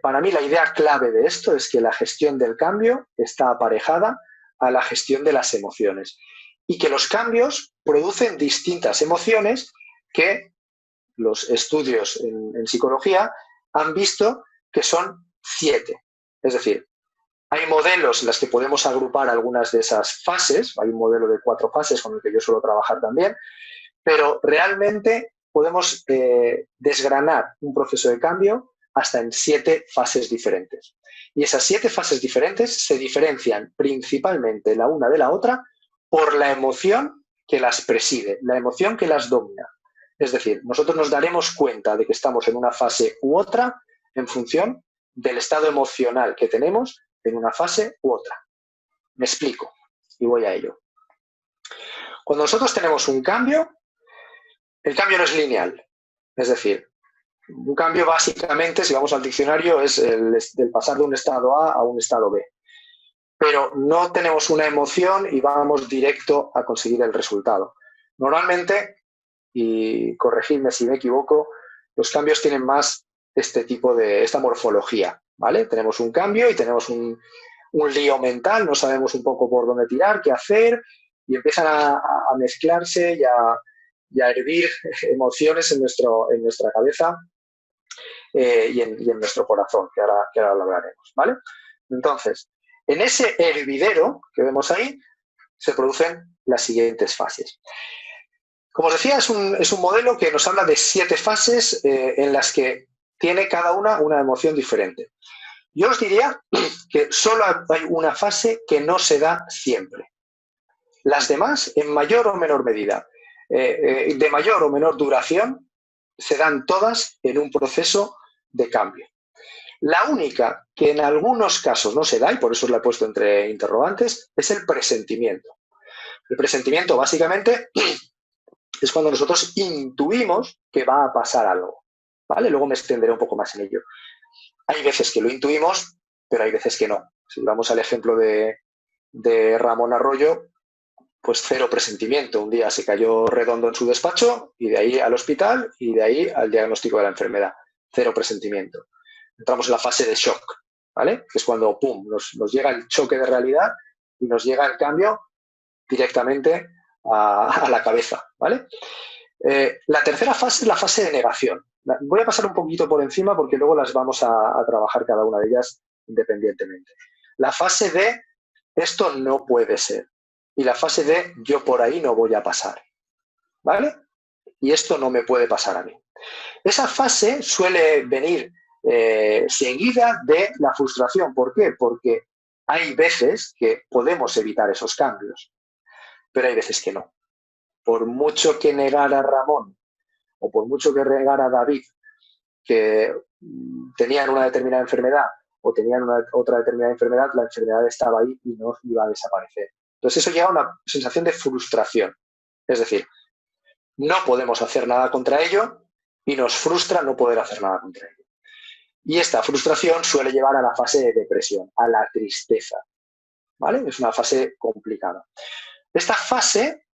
para mí la idea clave de esto es que la gestión del cambio está aparejada a la gestión de las emociones y que los cambios producen distintas emociones que los estudios en psicología han visto que son 7. Es decir, hay modelos en los que podemos agrupar algunas de esas fases, hay un modelo de 4 fases con el que yo suelo trabajar también, pero realmente podemos desgranar un proceso de cambio hasta en 7 fases diferentes. Y esas 7 fases diferentes se diferencian principalmente la una de la otra por la emoción que las preside, la emoción que las domina. Es decir, nosotros nos daremos cuenta de que estamos en una fase u otra en función del estado emocional que tenemos en una fase u otra. Me explico y voy a ello. Cuando nosotros tenemos un cambio, el cambio no es lineal. Es decir, un cambio básicamente, si vamos al diccionario, es el pasar de un estado A a un estado B. Pero no tenemos una emoción y vamos directo a conseguir el resultado. Normalmente, y corregidme si me equivoco, los cambios tienen más esta morfología, ¿vale? Tenemos un cambio y tenemos un lío mental, no sabemos un poco por dónde tirar, qué hacer, y empiezan a mezclarse y a hervir emociones en nuestra cabeza y en nuestro corazón, que ahora lo hablaremos, ¿vale? Entonces, en ese hervidero que vemos ahí, se producen las siguientes fases. Como os decía, es un modelo que nos habla de 7 fases en las que tiene cada una emoción diferente. Yo os diría que solo hay una fase que no se da siempre. Las demás, en mayor o menor medida, de mayor o menor duración, se dan todas en un proceso de cambio. La única que en algunos casos no se da, y por eso la he puesto entre interrogantes, es el presentimiento. El presentimiento, básicamente, es cuando nosotros intuimos que va a pasar algo, ¿vale? Luego me extenderé un poco más en ello. Hay veces que lo intuimos, pero hay veces que no. Si vamos al ejemplo de Ramón Arroyo, pues 0 presentimiento. Un día se cayó redondo en su despacho y de ahí al hospital y de ahí al diagnóstico de la enfermedad. 0 presentimiento. Entramos en la fase de shock, ¿vale? Que es cuando, pum, nos llega el choque de realidad y nos llega el cambio directamente a la cabeza, ¿vale? La tercera fase es la fase de negación. Voy a pasar un poquito por encima porque luego las vamos a trabajar cada una de ellas independientemente. La fase de esto no puede ser. Y la fase de yo por ahí no voy a pasar, ¿vale? Y esto no me puede pasar a mí. Esa fase suele venir seguida de la frustración. ¿Por qué? Porque hay veces que podemos evitar esos cambios, pero hay veces que no. Por mucho que negara Ramón o por mucho que negara David que tenían una determinada enfermedad o tenían otra determinada enfermedad, la enfermedad estaba ahí y no iba a desaparecer. Entonces eso lleva a una sensación de frustración. Es decir, no podemos hacer nada contra ello y nos frustra no poder hacer nada contra ello. Y esta frustración suele llevar a la fase de depresión, a la tristeza, ¿vale? Es una fase complicada. Esta fase,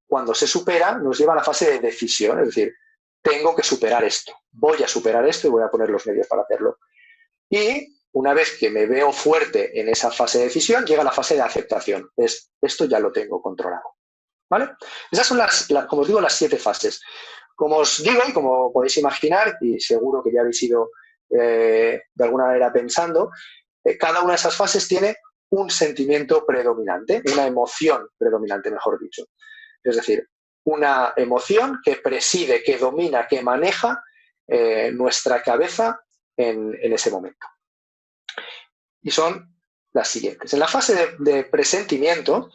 cuando se supera, nos lleva a la fase de decisión, es decir, tengo que superar esto, voy a superar esto y voy a poner los medios para hacerlo. Y una vez que me veo fuerte en esa fase de decisión, llega la fase de aceptación. Esto ya lo tengo controlado, ¿vale? Esas son, como os digo, las 7 fases. Como os digo y como podéis imaginar, y seguro que ya habéis ido de alguna manera pensando, cada una de esas fases tiene un sentimiento predominante, una emoción predominante, mejor dicho. Es decir, una emoción que preside, que domina, que maneja nuestra cabeza en ese momento. Y son las siguientes. En la fase de presentimiento,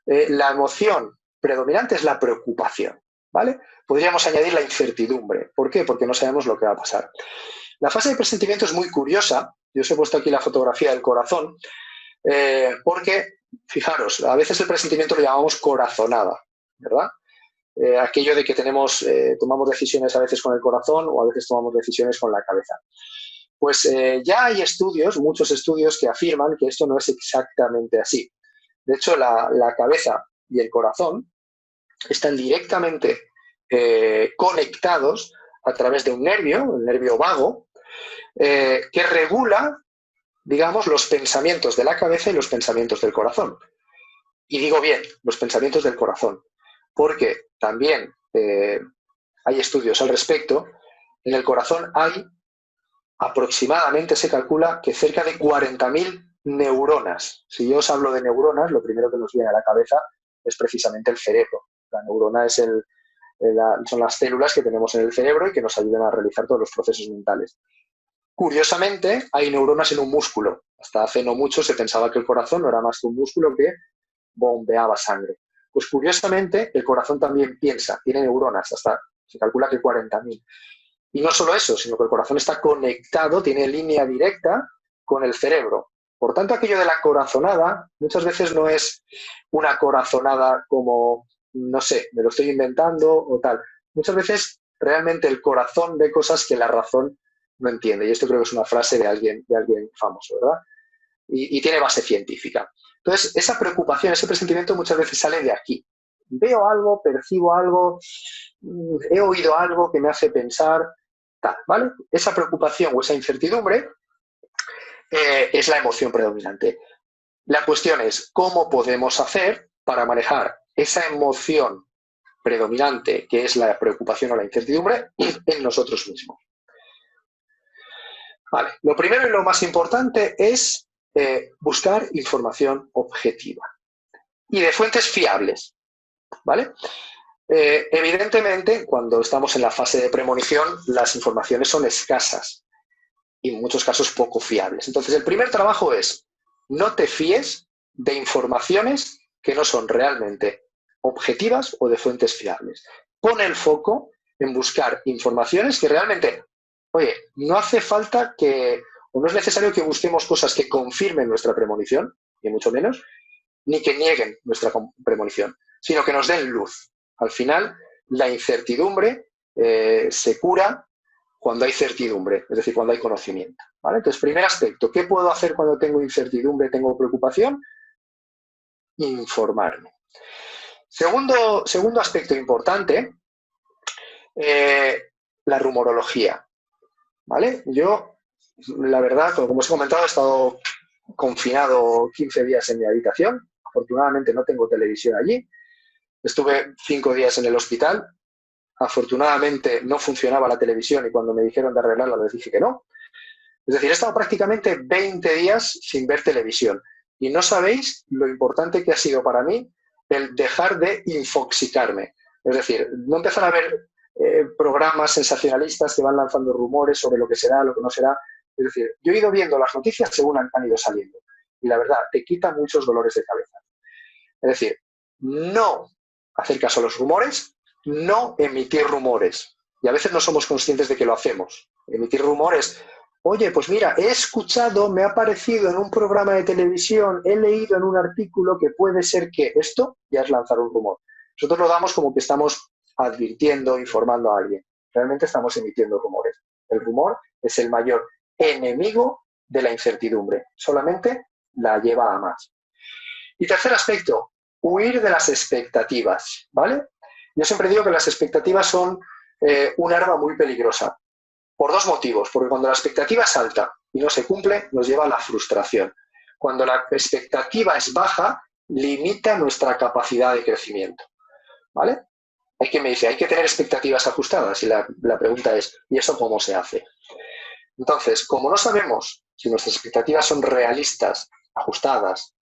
la emoción predominante es la preocupación, ¿vale? Podríamos añadir la incertidumbre. ¿Por qué? Porque no sabemos lo que va a pasar. La fase de presentimiento es muy curiosa Yo os he puesto aquí la fotografía del corazón, porque, fijaros, a veces el presentimiento lo llamamos corazonada, ¿verdad? Aquello de que tomamos decisiones a veces con el corazón o a veces tomamos decisiones con la cabeza. Pues ya hay estudios, muchos estudios, que afirman que esto no es exactamente así. De hecho, la cabeza y el corazón están directamente conectados a través de un nervio, el nervio vago, que regula, digamos, los pensamientos de la cabeza y los pensamientos del corazón. Y digo bien, los pensamientos del corazón, porque también hay estudios al respecto. En el corazón hay aproximadamente, se calcula, que cerca de 40.000 neuronas. Si yo os hablo de neuronas, lo primero que nos viene a la cabeza es precisamente el cerebro. La neurona son las células que tenemos en el cerebro y que nos ayudan a realizar todos los procesos mentales. Curiosamente, hay neuronas en un músculo. Hasta hace no mucho se pensaba que el corazón no era más que un músculo que bombeaba sangre. Pues curiosamente, el corazón también piensa, tiene neuronas, se calcula que 40.000. Y no solo eso, sino que el corazón está conectado, tiene línea directa con el cerebro. Por tanto, aquello de la corazonada muchas veces no es una corazonada como, no sé, me lo estoy inventando o tal. Muchas veces realmente el corazón ve cosas que la razón no entiende. Y esto creo que es una frase de alguien famoso, ¿verdad? Y tiene base científica. Entonces, esa preocupación, ese presentimiento muchas veces sale de aquí. Veo algo, percibo algo, he oído algo que me hace pensar, tal, ¿vale? Esa preocupación o esa incertidumbre es la emoción predominante. La cuestión es, ¿cómo podemos hacer para manejar esa emoción predominante, que es la preocupación o la incertidumbre, en nosotros mismos? Vale, lo primero y lo más importante es buscar información objetiva y de fuentes fiables, ¿vale? Evidentemente, cuando estamos en la fase de premonición, las informaciones son escasas y en muchos casos poco fiables. Entonces, el primer trabajo es: no te fíes de informaciones que no son realmente objetivas o de fuentes fiables. Pon el foco en buscar informaciones que realmente, oye, no hace falta o no es necesario que busquemos cosas que confirmen nuestra premonición, ni mucho menos, ni que nieguen nuestra premonición, sino que nos den luz. Al final, la incertidumbre se cura cuando hay certidumbre, es decir, cuando hay conocimiento, ¿vale? Entonces, primer aspecto, ¿qué puedo hacer cuando tengo incertidumbre, tengo preocupación? Informarme. Segundo aspecto importante, la rumorología, ¿vale? Yo, la verdad, como os he comentado, he estado confinado 15 días en mi habitación. Afortunadamente no tengo televisión allí. Estuve 5 días en el hospital. Afortunadamente no funcionaba la televisión y cuando me dijeron de arreglarla les dije que no. Es decir, he estado prácticamente 20 días sin ver televisión. Y no sabéis lo importante que ha sido para mí el dejar de infoxicarme. Es decir, no empezar a ver programas sensacionalistas que van lanzando rumores sobre lo que será, lo que no será. Es decir, yo he ido viendo las noticias según han ido saliendo. Y la verdad, te quita muchos dolores de cabeza. Es decir, no hacer caso a los rumores, no emitir rumores. Y a veces no somos conscientes de que lo hacemos. Emitir rumores, oye, pues mira, he escuchado, me ha aparecido en un programa de televisión, he leído en un artículo que puede ser que esto ya es lanzar un rumor. Nosotros lo damos como que estamos advirtiendo, informando a alguien. Realmente estamos emitiendo rumores. El rumor es el mayor enemigo de la incertidumbre. Solamente la lleva a más. Y tercer aspecto, huir de las expectativas, ¿vale? Yo siempre digo que las expectativas son un arma muy peligrosa, por dos motivos. Porque cuando la expectativa es alta y no se cumple, nos lleva a la frustración. Cuando la expectativa es baja, limita nuestra capacidad de crecimiento, ¿vale? Hay quien me dice, hay que tener expectativas ajustadas, y la pregunta es, ¿y eso cómo se hace? Entonces, como no sabemos si nuestras expectativas son realistas, ajustadas,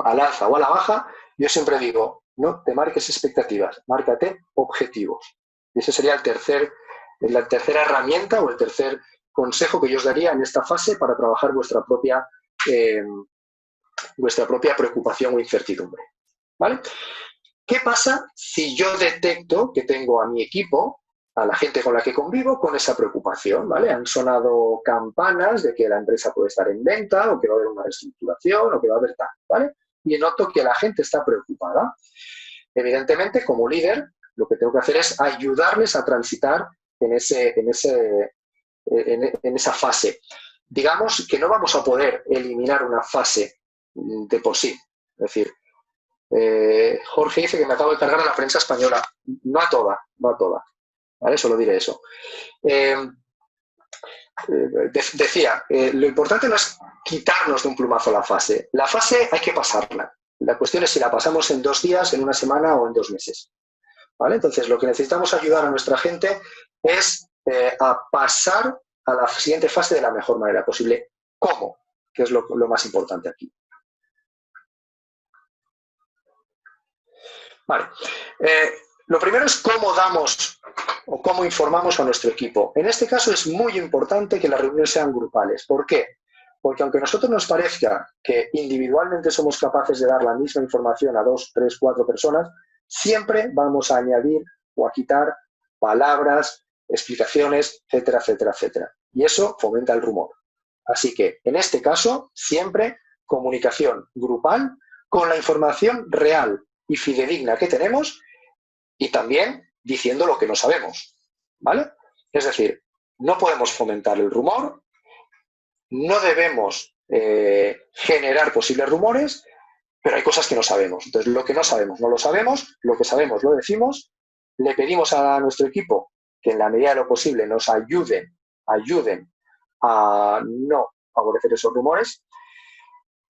al alza o a la baja, yo siempre digo, no te marques expectativas, márcate objetivos. Y ese sería la tercera herramienta o el tercer consejo que yo os daría en esta fase para trabajar vuestra propia preocupación o incertidumbre, ¿vale? ¿Qué pasa si yo detecto que tengo a mi equipo a la gente con la que convivo con esa preocupación, ¿vale? Han sonado campanas de que la empresa puede estar en venta o que va a haber una reestructuración o que va a haber tal, ¿vale? Y noto que la gente está preocupada. Evidentemente, como líder, lo que tengo que hacer es ayudarles a transitar en esa fase. Digamos que no vamos a poder eliminar una fase de por sí. Es decir, Jorge dice que me acabo de cargar a la prensa española. No a toda, no a toda. ¿Vale? Solo diré eso. Decía, lo importante no es quitarnos de un plumazo la fase. La fase hay que pasarla. La cuestión es si la pasamos en 2 días, en 1 semana o en 2 meses. ¿Vale? Entonces, lo que necesitamos ayudar a nuestra gente es a pasar a la siguiente fase de la mejor manera posible. ¿Cómo? Que es lo más importante aquí. Vale. Lo primero es cómo damos o cómo informamos a nuestro equipo. En este caso es muy importante que las reuniones sean grupales. ¿Por qué? Porque aunque a nosotros nos parezca que individualmente somos capaces de dar la misma información a 2, 3, 4 personas, siempre vamos a añadir o a quitar palabras, explicaciones, etcétera, etcétera, etcétera. Y eso fomenta el rumor. Así que, en este caso, siempre comunicación grupal con la información real y fidedigna que tenemos y también diciendo lo que no sabemos, ¿vale? Es decir, no podemos fomentar el rumor, no debemos generar posibles rumores, pero hay cosas que no sabemos. Entonces, lo que no sabemos, no lo sabemos, lo que sabemos, lo decimos, le pedimos a nuestro equipo que en la medida de lo posible nos ayuden a no favorecer esos rumores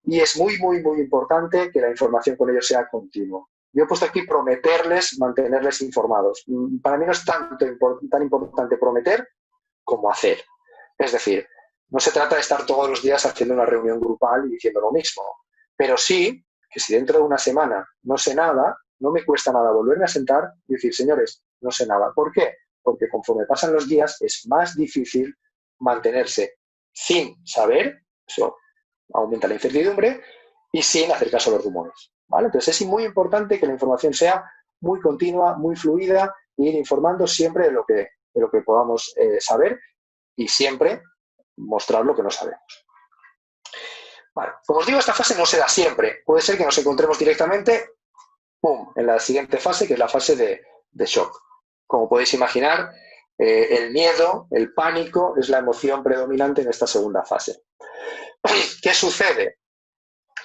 y es muy, muy, muy importante que la información con ellos sea continua. Yo he puesto aquí prometerles, mantenerles informados. Para mí no es tan importante prometer como hacer. Es decir, no se trata de estar todos los días haciendo una reunión grupal y diciendo lo mismo, pero sí que si dentro de una semana no sé nada, no me cuesta nada volverme a sentar y decir, señores, no sé nada. ¿Por qué? Porque conforme pasan los días es más difícil mantenerse sin saber, eso aumenta la incertidumbre, y sin hacer caso a los rumores, ¿vale? Entonces es muy importante que la información sea muy continua, muy fluida, e ir informando siempre de lo que podamos saber y siempre mostrar lo que no sabemos. Vale, como os digo, esta fase no se da siempre. Puede ser que nos encontremos directamente, ¡pum!, en la siguiente fase, que es la fase de shock. Como podéis imaginar, el miedo, el pánico, es la emoción predominante en esta segunda fase. ¿Qué sucede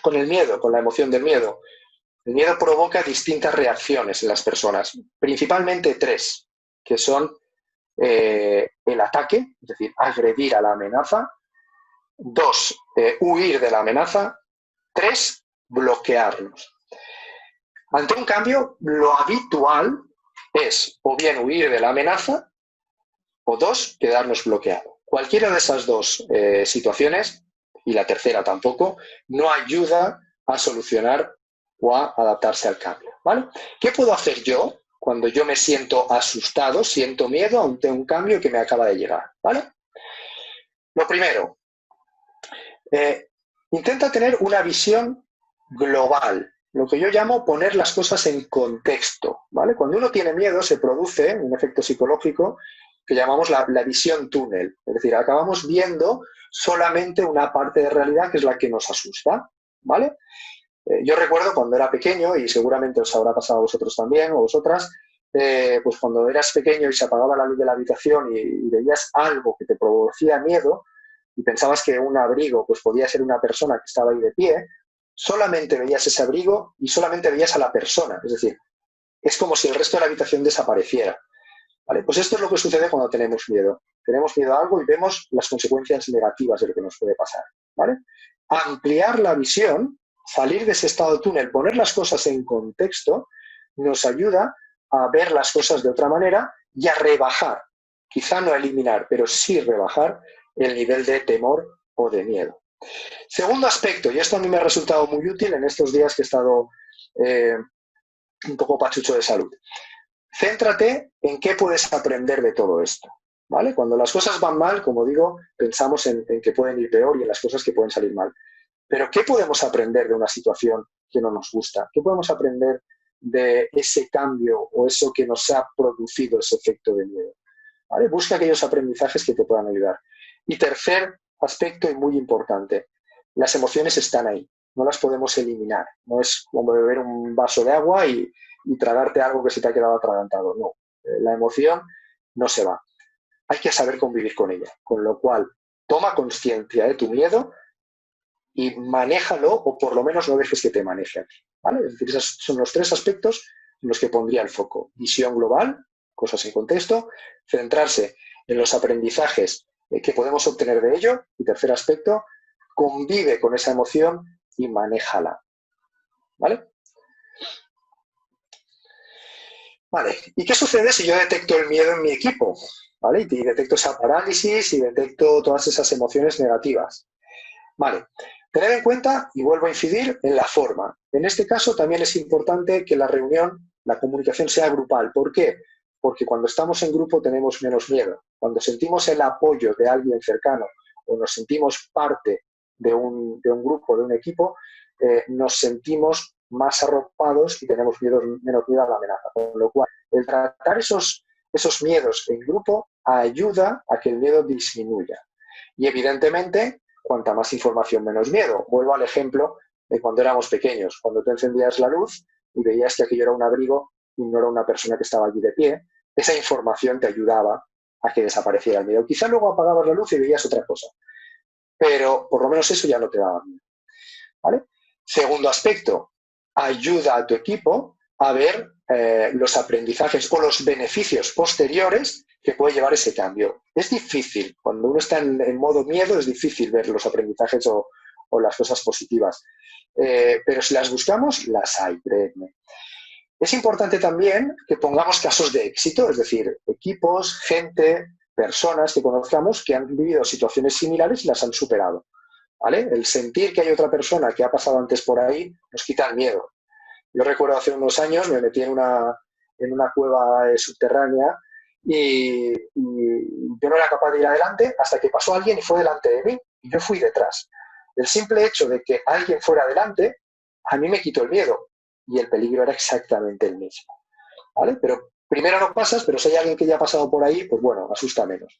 con el miedo, con la emoción del miedo? El miedo provoca distintas reacciones en las personas, principalmente 3, que son el ataque, es decir, agredir a la amenaza; 2, huir de la amenaza; 3, bloquearnos. Ante un cambio, lo habitual es o bien huir de la amenaza o 2, quedarnos bloqueados. Cualquiera de esas 2 situaciones, y la tercera tampoco, no ayuda a solucionar o a adaptarse al cambio, ¿vale? ¿Qué puedo hacer yo cuando yo me siento asustado, siento miedo ante un cambio que me acaba de llegar, ¿vale? Lo primero, intenta tener una visión global, lo que yo llamo poner las cosas en contexto, ¿vale? Cuando uno tiene miedo se produce un efecto psicológico que llamamos la visión túnel, es decir, acabamos viendo solamente una parte de realidad que es la que nos asusta, ¿vale? Yo recuerdo cuando era pequeño, y seguramente os habrá pasado a vosotros también o vosotras, pues cuando eras pequeño y se apagaba la luz de la habitación y veías algo que te producía miedo y pensabas que un abrigo pues podía ser una persona que estaba ahí de pie, solamente veías ese abrigo y solamente veías a la persona, es decir, es como si el resto de la habitación desapareciera. ¿Vale? Pues esto es lo que sucede cuando tenemos miedo. Tenemos miedo a algo y vemos las consecuencias negativas de lo que nos puede pasar, ¿vale? Ampliar la visión, salir de ese estado de túnel, poner las cosas en contexto, nos ayuda a ver las cosas de otra manera y a rebajar, quizá no eliminar, pero sí rebajar el nivel de temor o de miedo. Segundo aspecto, y esto a mí me ha resultado muy útil en estos días que he estado un poco pachucho de salud. Céntrate en qué puedes aprender de todo esto, ¿vale? Cuando las cosas van mal, como digo, pensamos en que pueden ir peor y en las cosas que pueden salir mal. Pero ¿qué podemos aprender de una situación que no nos gusta? ¿Qué podemos aprender de ese cambio o eso que nos ha producido ese efecto de miedo? ¿vale? Busca aquellos aprendizajes que te puedan ayudar. Y tercer aspecto y muy importante, las emociones están ahí, no las podemos eliminar. No es como beber un vaso de agua y tragarte algo que se te ha quedado atragantado. No, la emoción no se va. Hay que saber convivir con ella, con lo cual toma conciencia de tu miedo y manéjalo, o por lo menos no dejes que te maneje a ti, ¿vale? Es decir, esos son los tres aspectos en los que pondría el foco. Visión global, cosas en contexto, centrarse en los aprendizajes que podemos obtener de ello, y tercer aspecto, convive con esa emoción y manéjala, ¿vale? Vale, ¿y qué sucede si yo detecto el miedo en mi equipo? ¿Vale? Y detecto esa parálisis y detecto todas esas emociones negativas. Vale, tened en cuenta, y vuelvo a incidir, en la forma. En este caso también es importante que la reunión, la comunicación sea grupal. ¿Por qué? Porque cuando estamos en grupo tenemos menos miedo. Cuando sentimos el apoyo de alguien cercano o nos sentimos parte de un grupo, de un equipo, nos sentimos más arropados y tenemos menos miedo a la amenaza. Con lo cual, el tratar esos miedos en grupo ayuda a que el miedo disminuya. Y evidentemente, cuanta más información, menos miedo. Vuelvo al ejemplo de cuando éramos pequeños. Cuando tú encendías la luz y veías que aquello era un abrigo y no era una persona que estaba allí de pie, esa información te ayudaba a que desapareciera el miedo. Quizá luego apagabas la luz y veías otra cosa, pero por lo menos eso ya no te daba miedo, ¿vale? Segundo aspecto, ayuda a tu equipo a ver los aprendizajes o los beneficios posteriores que puede llevar ese cambio. Es difícil, cuando uno está en modo miedo, es difícil ver los aprendizajes o las cosas positivas. Pero si las buscamos, las hay, créeme. Es importante también que pongamos casos de éxito, es decir, equipos, gente, personas que conozcamos que han vivido situaciones similares y las han superado, ¿vale? El sentir que hay otra persona que ha pasado antes por ahí nos quita el miedo. Yo recuerdo hace unos años me metí en una cueva subterránea y yo no era capaz de ir adelante hasta que pasó alguien y fue delante de mí y yo fui detrás. El simple hecho de que alguien fuera adelante a mí me quitó el miedo y el peligro era exactamente el mismo, ¿vale? Pero primero no pasas, pero si hay alguien que ya ha pasado por ahí, pues bueno, asusta menos.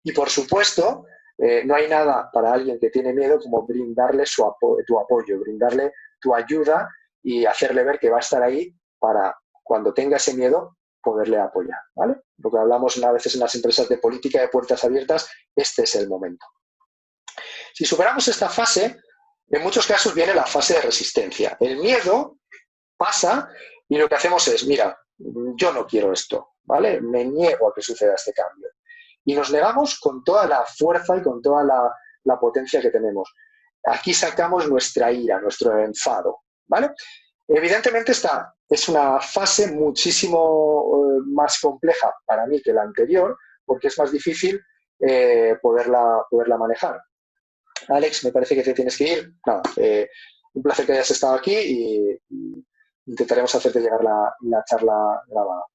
Y por supuesto, no hay nada para alguien que tiene miedo como brindarle tu apoyo, brindarle tu ayuda y hacerle ver que va a estar ahí para, cuando tenga ese miedo, poderle apoyar, ¿vale? Lo que hablamos a veces en las empresas de política de puertas abiertas, este es el momento. Si superamos esta fase, en muchos casos viene la fase de resistencia. El miedo pasa y lo que hacemos es, mira, yo no quiero esto, ¿vale? Me niego a que suceda este cambio. Y nos negamos con toda la fuerza y con toda la potencia que tenemos. Aquí sacamos nuestra ira, nuestro enfado, ¿vale? Evidentemente esta es una fase muchísimo más compleja para mí que la anterior, porque es más difícil poderla manejar. Alex, me parece que te tienes que ir. Nada, un placer que hayas estado aquí y intentaremos hacerte llegar la charla grabada.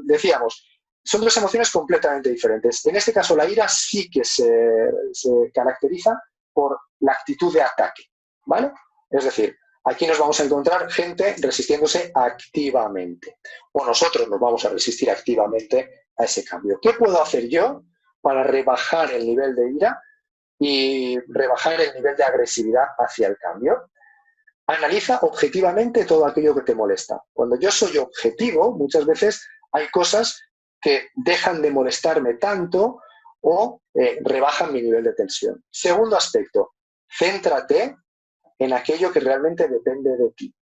Decíamos, son dos emociones completamente diferentes. En este caso, la ira sí que se caracteriza por la actitud de ataque, ¿vale? Es decir, aquí nos vamos a encontrar gente resistiéndose activamente, o nosotros nos vamos a resistir activamente a ese cambio. ¿Qué puedo hacer yo para rebajar el nivel de ira y rebajar el nivel de agresividad hacia el cambio? Analiza objetivamente todo aquello que te molesta. Cuando yo soy objetivo, muchas veces hay cosas que dejan de molestarme tanto o rebajan mi nivel de tensión. Segundo aspecto, céntrate en aquello que realmente depende de ti.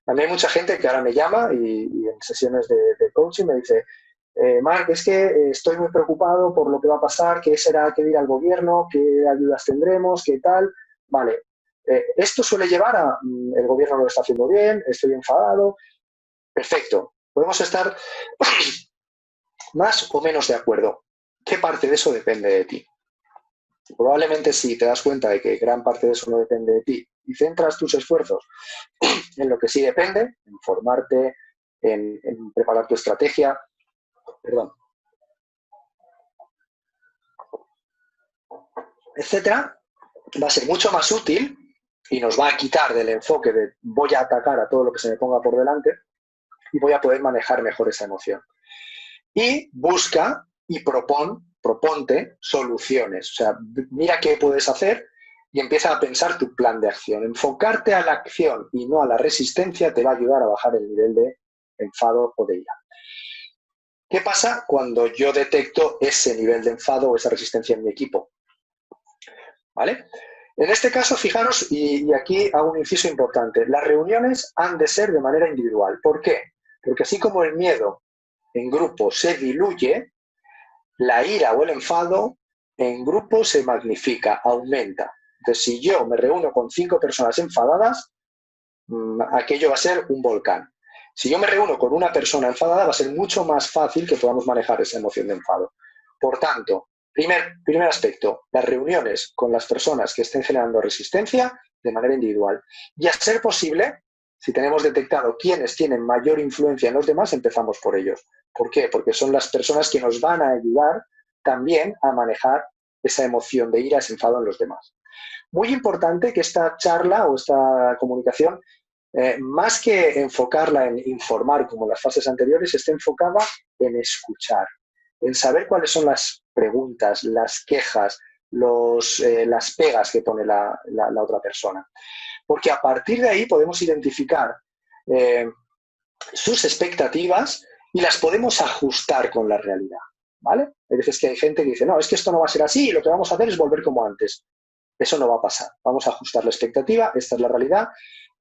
A mí hay mucha gente que ahora me llama y en sesiones de coaching me dice, Marc, es que estoy muy preocupado por lo que va a pasar, qué será que dirá el gobierno, qué ayudas tendremos, qué tal. Vale, esto suele llevar a el gobierno lo está haciendo bien, estoy enfadado. Perfecto, podemos estar más o menos de acuerdo. ¿Qué parte de eso depende de ti? Probablemente si te das cuenta de que gran parte de eso no depende de ti y centras tus esfuerzos en lo que sí depende, en formarte, en preparar tu estrategia, etcétera, va a ser mucho más útil y nos va a quitar del enfoque de voy a atacar a todo lo que se me ponga por delante y voy a poder manejar mejor esa emoción. y busca y proponte soluciones. O sea, mira qué puedes hacer y empieza a pensar tu plan de acción. Enfocarte a la acción y no a la resistencia te va a ayudar a bajar el nivel de enfado o de ira. ¿Qué pasa cuando yo detecto ese nivel de enfado o esa resistencia en mi equipo? ¿Vale? En este caso, fijaros, y aquí hago un inciso importante, las reuniones han de ser de manera individual. ¿Por qué? Porque así como el miedo en grupo se diluye, la ira o el enfado en grupo se magnifica, aumenta. Entonces, si yo me reúno con 5 personas enfadadas, aquello va a ser un volcán. Si yo me reúno con una persona enfadada, va a ser mucho más fácil que podamos manejar esa emoción de enfado. Por tanto, primer aspecto, las reuniones con las personas que estén generando resistencia de manera individual. Y a ser posible, si tenemos detectado quiénes tienen mayor influencia en los demás, empezamos por ellos. ¿Por qué? Porque son las personas que nos van a ayudar también a manejar esa emoción de ira, ese enfado en los demás. Muy importante que esta charla o esta comunicación, más que enfocarla en informar como en las fases anteriores, esté enfocada en escuchar, en saber cuáles son las preguntas, las quejas, las pegas que pone la otra persona. Porque a partir de ahí podemos identificar sus expectativas y las podemos ajustar con la realidad. ¿Vale? Hay veces que hay gente que dice, no, es que esto no va a ser así y lo que vamos a hacer es volver como antes. Eso no va a pasar. Vamos a ajustar la expectativa, esta es la realidad,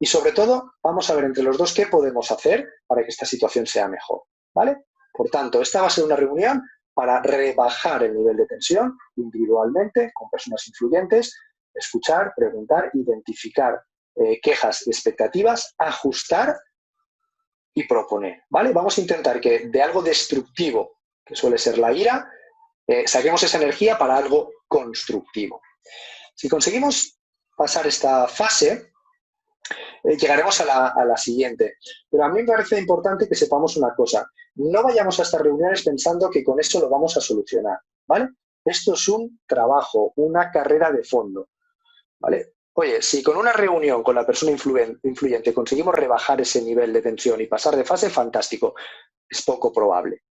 y sobre todo vamos a ver entre los dos qué podemos hacer para que esta situación sea mejor. ¿Vale? Por tanto, esta va a ser una reunión para rebajar el nivel de tensión individualmente con personas influyentes, escuchar, preguntar, identificar quejas y expectativas, ajustar y proponer. ¿Vale? Vamos a intentar que de algo destructivo, que suele ser la ira, saquemos esa energía para algo constructivo. Si conseguimos pasar esta fase, llegaremos a la siguiente. Pero a mí me parece importante que sepamos una cosa. No vayamos a estas reuniones pensando que con esto lo vamos a solucionar, ¿vale? Esto es un trabajo, una carrera de fondo, ¿vale? Oye, si con una reunión con la persona influyente conseguimos rebajar ese nivel de tensión y pasar de fase, fantástico. Es poco probable.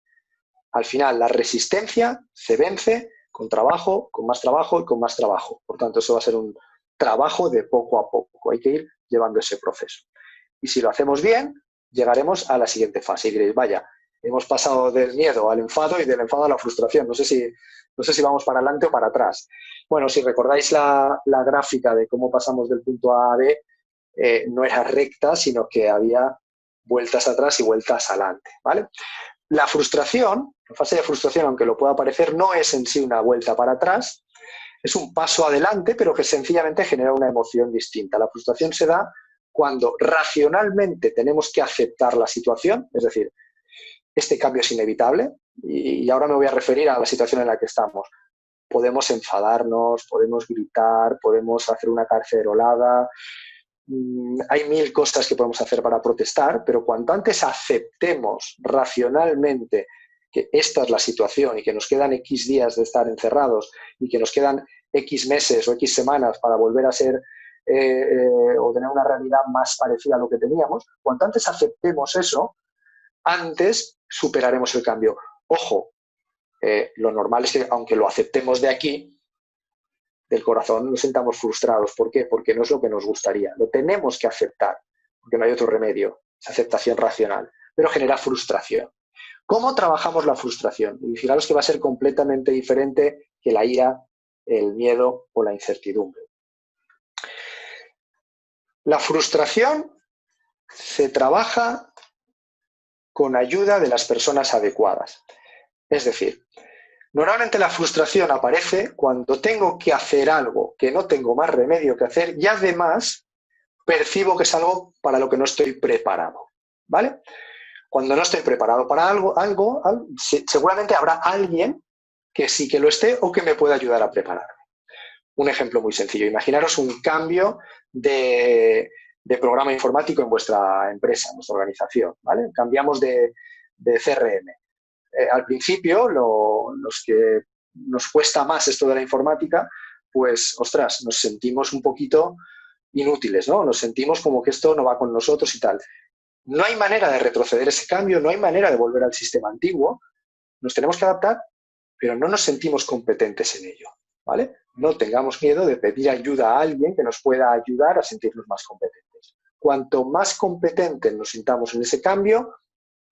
Al final, la resistencia se vence con trabajo, con más trabajo y con más trabajo. Por tanto, eso va a ser un trabajo de poco a poco. Hay que ir llevando ese proceso. Y si lo hacemos bien, llegaremos a la siguiente fase. Y diréis, vaya, hemos pasado del miedo al enfado y del enfado a la frustración. No sé si vamos para adelante o para atrás. Bueno, si recordáis la gráfica de cómo pasamos del punto A a B, no era recta, sino que había vueltas atrás y vueltas adelante, ¿vale? La frustración, la fase de frustración, aunque lo pueda parecer, no es en sí una vuelta para atrás, es un paso adelante, pero que sencillamente genera una emoción distinta. La frustración se da cuando racionalmente tenemos que aceptar la situación, es decir, este cambio es inevitable, y ahora me voy a referir a la situación en la que estamos. Podemos enfadarnos, podemos gritar, podemos hacer una cacerolada, hay 1000 cosas que podemos hacer para protestar, pero cuanto antes aceptemos racionalmente que esta es la situación y que nos quedan X días de estar encerrados y que nos quedan X meses o X semanas para volver a ser o tener una realidad más parecida a lo que teníamos, cuanto antes aceptemos eso, antes superaremos el cambio. Ojo, lo normal es que aunque lo aceptemos de aquí, del corazón, nos sentamos frustrados. ¿Por qué? Porque no es lo que nos gustaría. Lo tenemos que aceptar, porque no hay otro remedio. Es aceptación racional, pero genera frustración. ¿Cómo trabajamos la frustración? Y fijaros que va a ser completamente diferente que la ira, el miedo o la incertidumbre. La frustración se trabaja con ayuda de las personas adecuadas. Es decir, normalmente la frustración aparece cuando tengo que hacer algo que no tengo más remedio que hacer y además percibo que es algo para lo que no estoy preparado, ¿vale? Cuando no estoy preparado para algo, seguramente habrá alguien que sí que lo esté o que me pueda ayudar a prepararme. Un ejemplo muy sencillo. Imaginaros un cambio de programa informático en vuestra empresa, en vuestra organización, ¿vale? Cambiamos de CRM. Al principio, los que nos cuesta más esto de la informática, pues, ostras, nos sentimos un poquito inútiles, ¿no? Nos sentimos como que esto no va con nosotros y tal. No hay manera de retroceder ese cambio, no hay manera de volver al sistema antiguo, nos tenemos que adaptar, pero no nos sentimos competentes en ello, ¿vale? No tengamos miedo de pedir ayuda a alguien que nos pueda ayudar a sentirnos más competentes. Cuanto más competentes nos sintamos en ese cambio,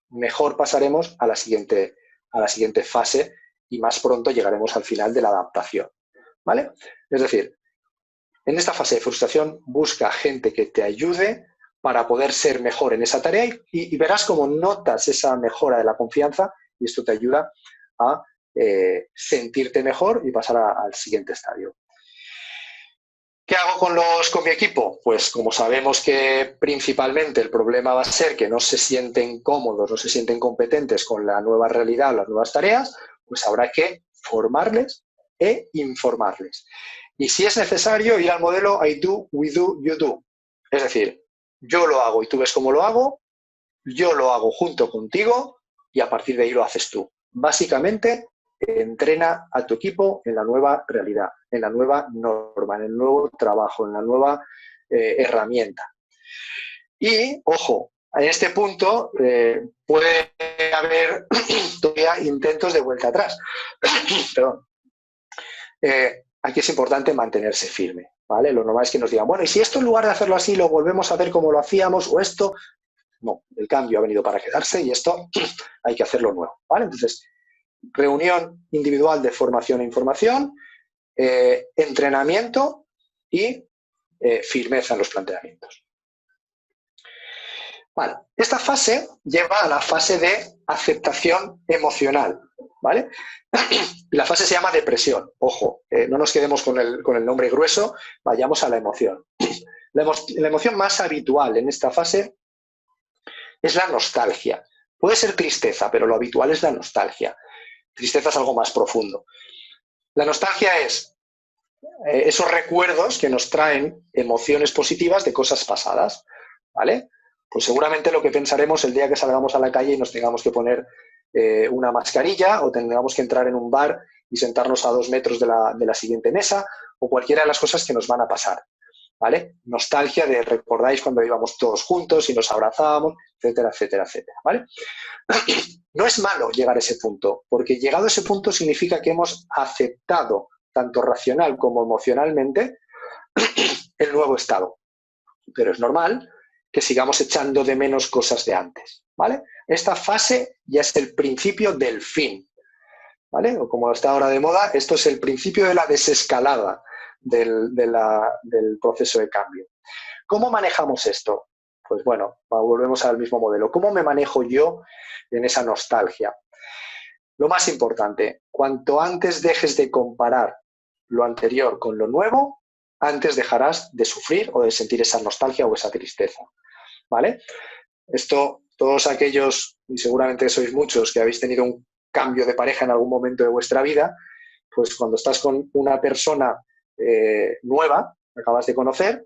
mejor pasaremos a la siguiente fase y más pronto llegaremos al final de la adaptación, ¿vale? Es decir, en esta fase de frustración busca gente que te ayude para poder ser mejor en esa tarea y verás cómo notas esa mejora de la confianza y esto te ayuda a sentirte mejor y pasar al siguiente estadio. ¿Qué hago con mi equipo? Pues como sabemos que principalmente el problema va a ser que no se sienten cómodos, no se sienten competentes con la nueva realidad, las nuevas tareas, pues habrá que formarles e informarles. Y si es necesario, ir al modelo I do, we do, you do. Es decir, yo lo hago y tú ves cómo lo hago, yo lo hago junto contigo y a partir de ahí lo haces tú. Básicamente, entrena a tu equipo en la nueva realidad, en la nueva norma, en el nuevo trabajo, en la nueva herramienta. Y, ojo, en este punto puede haber todavía intentos de vuelta atrás. Perdón. Aquí es importante mantenerse firme, ¿vale? Lo normal es que nos digan, bueno, y si esto en lugar de hacerlo así lo volvemos a hacer como lo hacíamos o esto... No, el cambio ha venido para quedarse y esto hay que hacerlo nuevo, ¿vale? Entonces, reunión individual de formación e información, entrenamiento y firmeza en los planteamientos. Vale, esta fase lleva a la fase de aceptación emocional, ¿vale? La fase se llama depresión. Ojo, no nos quedemos con el nombre grueso, vayamos a la emoción. La emoción más habitual en esta fase es la nostalgia. Puede ser tristeza, pero lo habitual es la nostalgia. Tristeza es algo más profundo. La nostalgia es esos recuerdos que nos traen emociones positivas de cosas pasadas, ¿vale? Pues seguramente lo que pensaremos el día que salgamos a la calle y nos tengamos que poner una mascarilla o tengamos que entrar en un bar y sentarnos a 2 metros de la siguiente mesa o cualquiera de las cosas que nos van a pasar, ¿vale? Nostalgia de, recordáis cuando íbamos todos juntos y nos abrazábamos, etcétera, etcétera, etcétera, ¿vale? No es malo llegar a ese punto, porque llegado a ese punto significa que hemos aceptado, tanto racional como emocionalmente, el nuevo estado. Pero es normal que sigamos echando de menos cosas de antes, ¿vale? Esta fase ya es el principio del fin, ¿vale? O como está ahora de moda, esto es el principio de la desescalada del proceso de cambio. ¿Cómo manejamos esto? Pues bueno, volvemos al mismo modelo. ¿Cómo me manejo yo en esa nostalgia? Lo más importante, cuanto antes dejes de comparar lo anterior con lo nuevo, antes dejarás de sufrir o de sentir esa nostalgia o esa tristeza, ¿vale? Esto, todos aquellos, y seguramente sois muchos, que habéis tenido un cambio de pareja en algún momento de vuestra vida, pues cuando estás con una persona nueva, que acabas de conocer,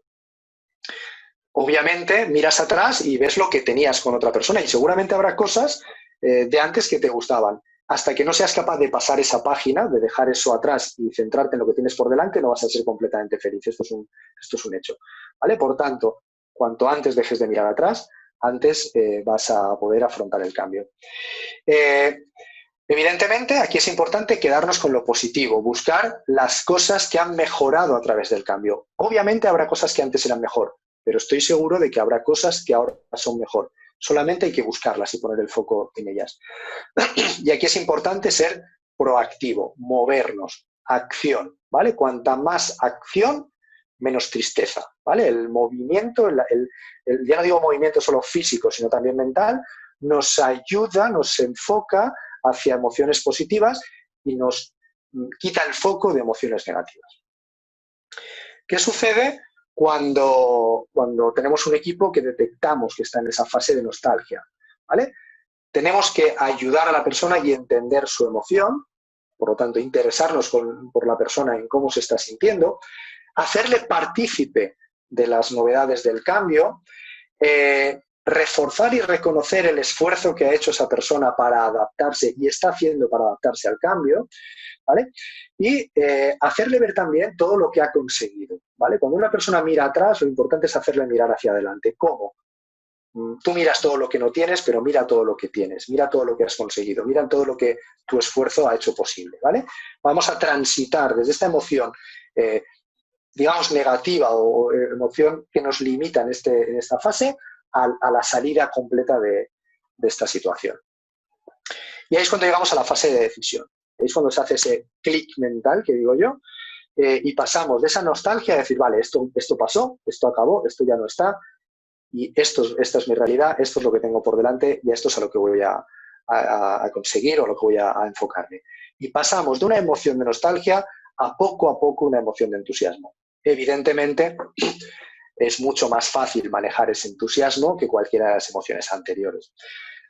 obviamente miras atrás y ves lo que tenías con otra persona y seguramente habrá cosas de antes que te gustaban. Hasta que no seas capaz de pasar esa página, de dejar eso atrás y centrarte en lo que tienes por delante, no vas a ser completamente feliz. Esto es un hecho, ¿vale? Por tanto, cuanto antes dejes de mirar atrás, antes vas a poder afrontar el cambio. Evidentemente, aquí es importante quedarnos con lo positivo, buscar las cosas que han mejorado a través del cambio. Obviamente habrá cosas que antes eran mejor, pero estoy seguro de que habrá cosas que ahora son mejor. Solamente hay que buscarlas y poner el foco en ellas. Y aquí es importante ser proactivo, movernos, acción, ¿vale? Cuanta más acción, menos tristeza, ¿vale? El movimiento, ya no digo movimiento solo físico, sino también mental, nos ayuda, nos enfoca hacia emociones positivas y nos quita el foco de emociones negativas. ¿Qué sucede cuando tenemos un equipo que detectamos que está en esa fase de nostalgia? ¿Vale? Tenemos que ayudar a la persona y entender su emoción, por lo tanto, interesarnos por la persona en cómo se está sintiendo, hacerle partícipe de las novedades del cambio, reforzar y reconocer el esfuerzo que ha hecho esa persona para adaptarse y está haciendo para adaptarse al cambio, ¿vale? Y hacerle ver también todo lo que ha conseguido, ¿vale? Cuando una persona mira atrás, lo importante es hacerle mirar hacia adelante. ¿Cómo? Tú miras todo lo que no tienes, pero mira todo lo que tienes, mira todo lo que has conseguido, mira todo lo que tu esfuerzo ha hecho posible, ¿vale? Vamos a transitar desde esta emoción, digamos, negativa o emoción que nos limita en esta fase a la salida completa de esta situación. Y ahí es cuando llegamos a la fase de decisión. Ahí es cuando se hace ese clic mental, que digo yo, y pasamos de esa nostalgia a decir, vale, esto pasó, esto acabó, esto ya no está, y esta es mi realidad, esto es lo que tengo por delante y esto es a lo que voy a conseguir o a lo que voy a enfocarme. Y pasamos de una emoción de nostalgia a poco una emoción de entusiasmo. Evidentemente, es mucho más fácil manejar ese entusiasmo que cualquiera de las emociones anteriores.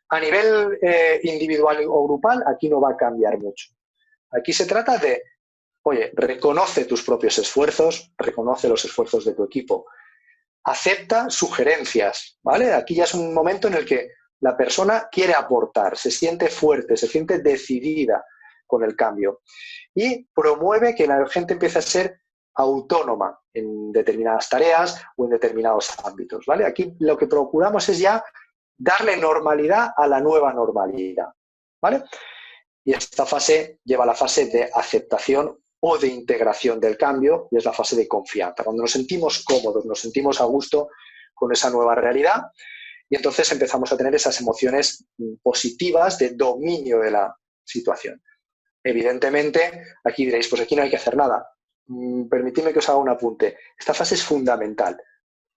A nivel individual o grupal, aquí no va a cambiar mucho. Aquí se trata de, oye, reconoce tus propios esfuerzos, reconoce los esfuerzos de tu equipo, acepta sugerencias, ¿vale? Aquí ya es un momento en el que la persona quiere aportar, se siente fuerte, se siente decidida con el cambio y promueve que la gente empiece a ser autónoma en determinadas tareas o en determinados ámbitos, ¿vale? Aquí lo que procuramos es ya darle normalidad a la nueva normalidad, ¿vale? Y esta fase lleva a la fase de aceptación o de integración del cambio, y es la fase de confianza, cuando nos sentimos cómodos, nos sentimos a gusto con esa nueva realidad, y entonces empezamos a tener esas emociones positivas de dominio de la situación. Evidentemente, aquí diréis, pues aquí no hay que hacer nada. Permitidme que os haga un apunte. Esta fase es fundamental,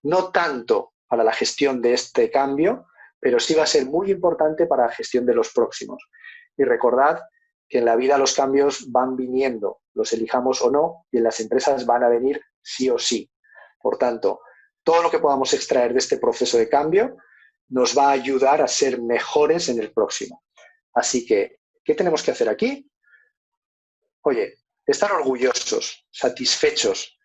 no tanto para la gestión de este cambio, pero sí va a ser muy importante para la gestión de los próximos. Y recordad que en la vida los cambios van viniendo, los elijamos o no, y en las empresas van a venir sí o sí. Por tanto, todo lo que podamos extraer de este proceso de cambio nos va a ayudar a ser mejores en el próximo. Así que, ¿qué tenemos que hacer aquí? Oye, estar orgullosos, satisfechos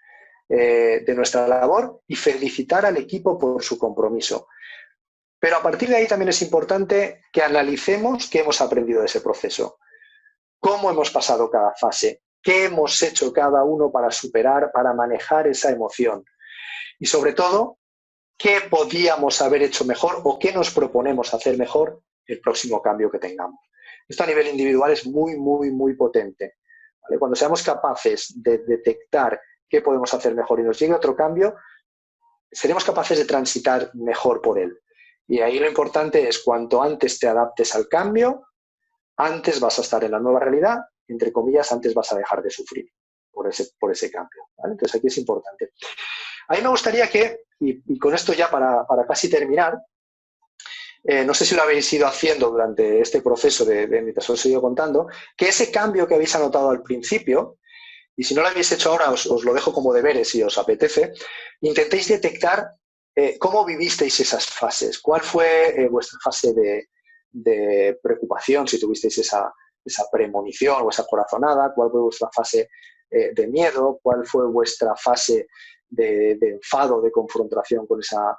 de nuestra labor y felicitar al equipo por su compromiso. Pero a partir de ahí también es importante que analicemos qué hemos aprendido de ese proceso. ¿Cómo hemos pasado cada fase? ¿Qué hemos hecho cada uno para superar, para manejar esa emoción? Y sobre todo, ¿qué podíamos haber hecho mejor o qué nos proponemos hacer mejor el próximo cambio que tengamos? Esto a nivel individual es muy potente, ¿vale? Cuando seamos capaces de detectar qué podemos hacer mejor y nos llegue otro cambio, seremos capaces de transitar mejor por él. Y ahí lo importante es cuanto antes te adaptes al cambio, antes vas a estar en la nueva realidad, entre comillas, antes vas a dejar de sufrir por ese cambio, ¿vale? Entonces aquí es importante. A mí me gustaría que, y con esto ya para casi terminar, no sé si lo habéis ido haciendo durante este proceso mientras os he ido contando, que ese cambio que habéis anotado al principio, y si no lo habéis hecho ahora, os lo dejo como deberes si os apetece, intentéis detectar cómo vivisteis esas fases, cuál fue vuestra fase de preocupación, si tuvisteis esa premonición o esa corazonada, cuál fue vuestra fase de miedo, cuál fue vuestra fase de enfado, de confrontación con esa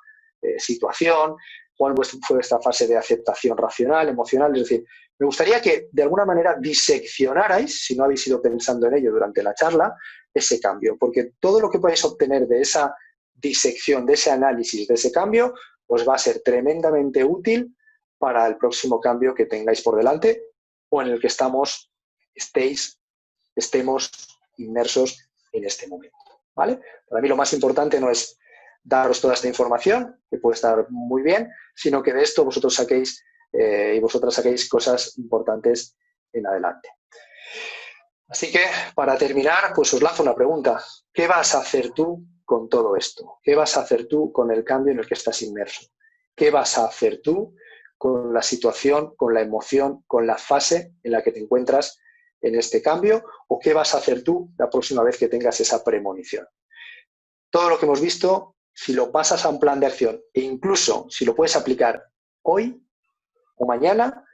situación, cuál fue esta fase de aceptación racional, emocional. Es decir, me gustaría que de alguna manera diseccionarais, si no habéis ido pensando en ello durante la charla, ese cambio, porque todo lo que podéis obtener de esa disección, de ese análisis, de ese cambio, os va a ser tremendamente útil para el próximo cambio que tengáis por delante o en el que estemos inmersos en este momento, ¿vale? Para mí lo más importante no es daros toda esta información, que puede estar muy bien, sino que de esto vosotros saquéis y vosotras saquéis cosas importantes en adelante. Así que, para terminar, pues os lanzo una pregunta. ¿Qué vas a hacer tú con todo esto? ¿Qué vas a hacer tú con el cambio en el que estás inmerso? ¿Qué vas a hacer tú con la situación, con la emoción, con la fase en la que te encuentras en este cambio? ¿O qué vas a hacer tú la próxima vez que tengas esa premonición? Todo lo que hemos visto, si lo pasas a un plan de acción e incluso si lo puedes aplicar hoy o mañana,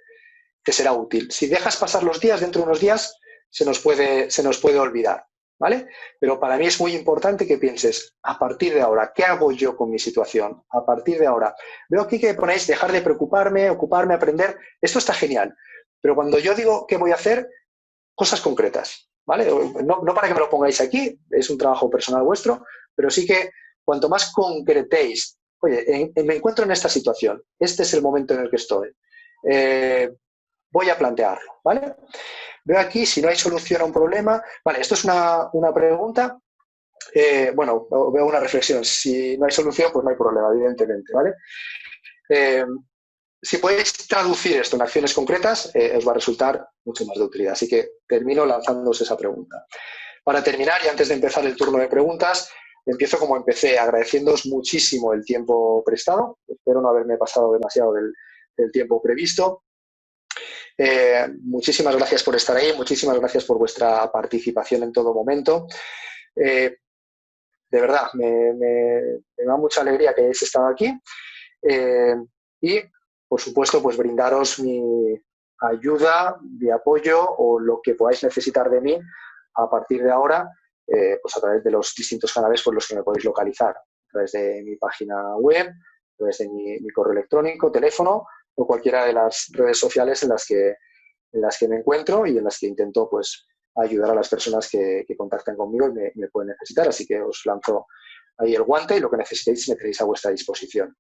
te será útil. Si dejas pasar los días, dentro de unos días se nos puede olvidar, ¿vale? Pero para mí es muy importante que pienses, a partir de ahora, ¿qué hago yo con mi situación? A partir de ahora. Veo aquí que ponéis dejar de preocuparme, ocuparme, aprender. Esto está genial. Pero cuando yo digo qué voy a hacer, cosas concretas, ¿vale? No para que me lo pongáis aquí, es un trabajo personal vuestro, pero sí que cuanto más concretéis oye, me encuentro en esta situación, este es el momento en el que estoy, voy a plantearlo, ¿vale? Veo aquí si no hay solución a un problema. Vale, esto es una pregunta. Bueno, veo una reflexión. Si no hay solución, pues no hay problema, evidentemente, ¿vale? Si podéis traducir esto en acciones concretas, os va a resultar mucho más de utilidad. Así que termino lanzándoos esa pregunta. Para terminar, y antes de empezar el turno de preguntas, empiezo como empecé, agradeciéndoos muchísimo el tiempo prestado. Espero no haberme pasado demasiado del tiempo previsto. Muchísimas gracias por estar ahí, muchísimas gracias por vuestra participación en todo momento. De verdad, me da mucha alegría que hayáis estado aquí y, por supuesto, pues brindaros mi ayuda, mi apoyo o lo que podáis necesitar de mí a partir de ahora, pues a través de los distintos canales por los que me podéis localizar, a través de mi página web, a través de mi correo electrónico, teléfono o cualquiera de las redes sociales en las que me encuentro y en las que intento pues ayudar a las personas que contactan conmigo y me pueden necesitar. Así que os lanzo ahí el guante y lo que necesitéis me tenéis a vuestra disposición.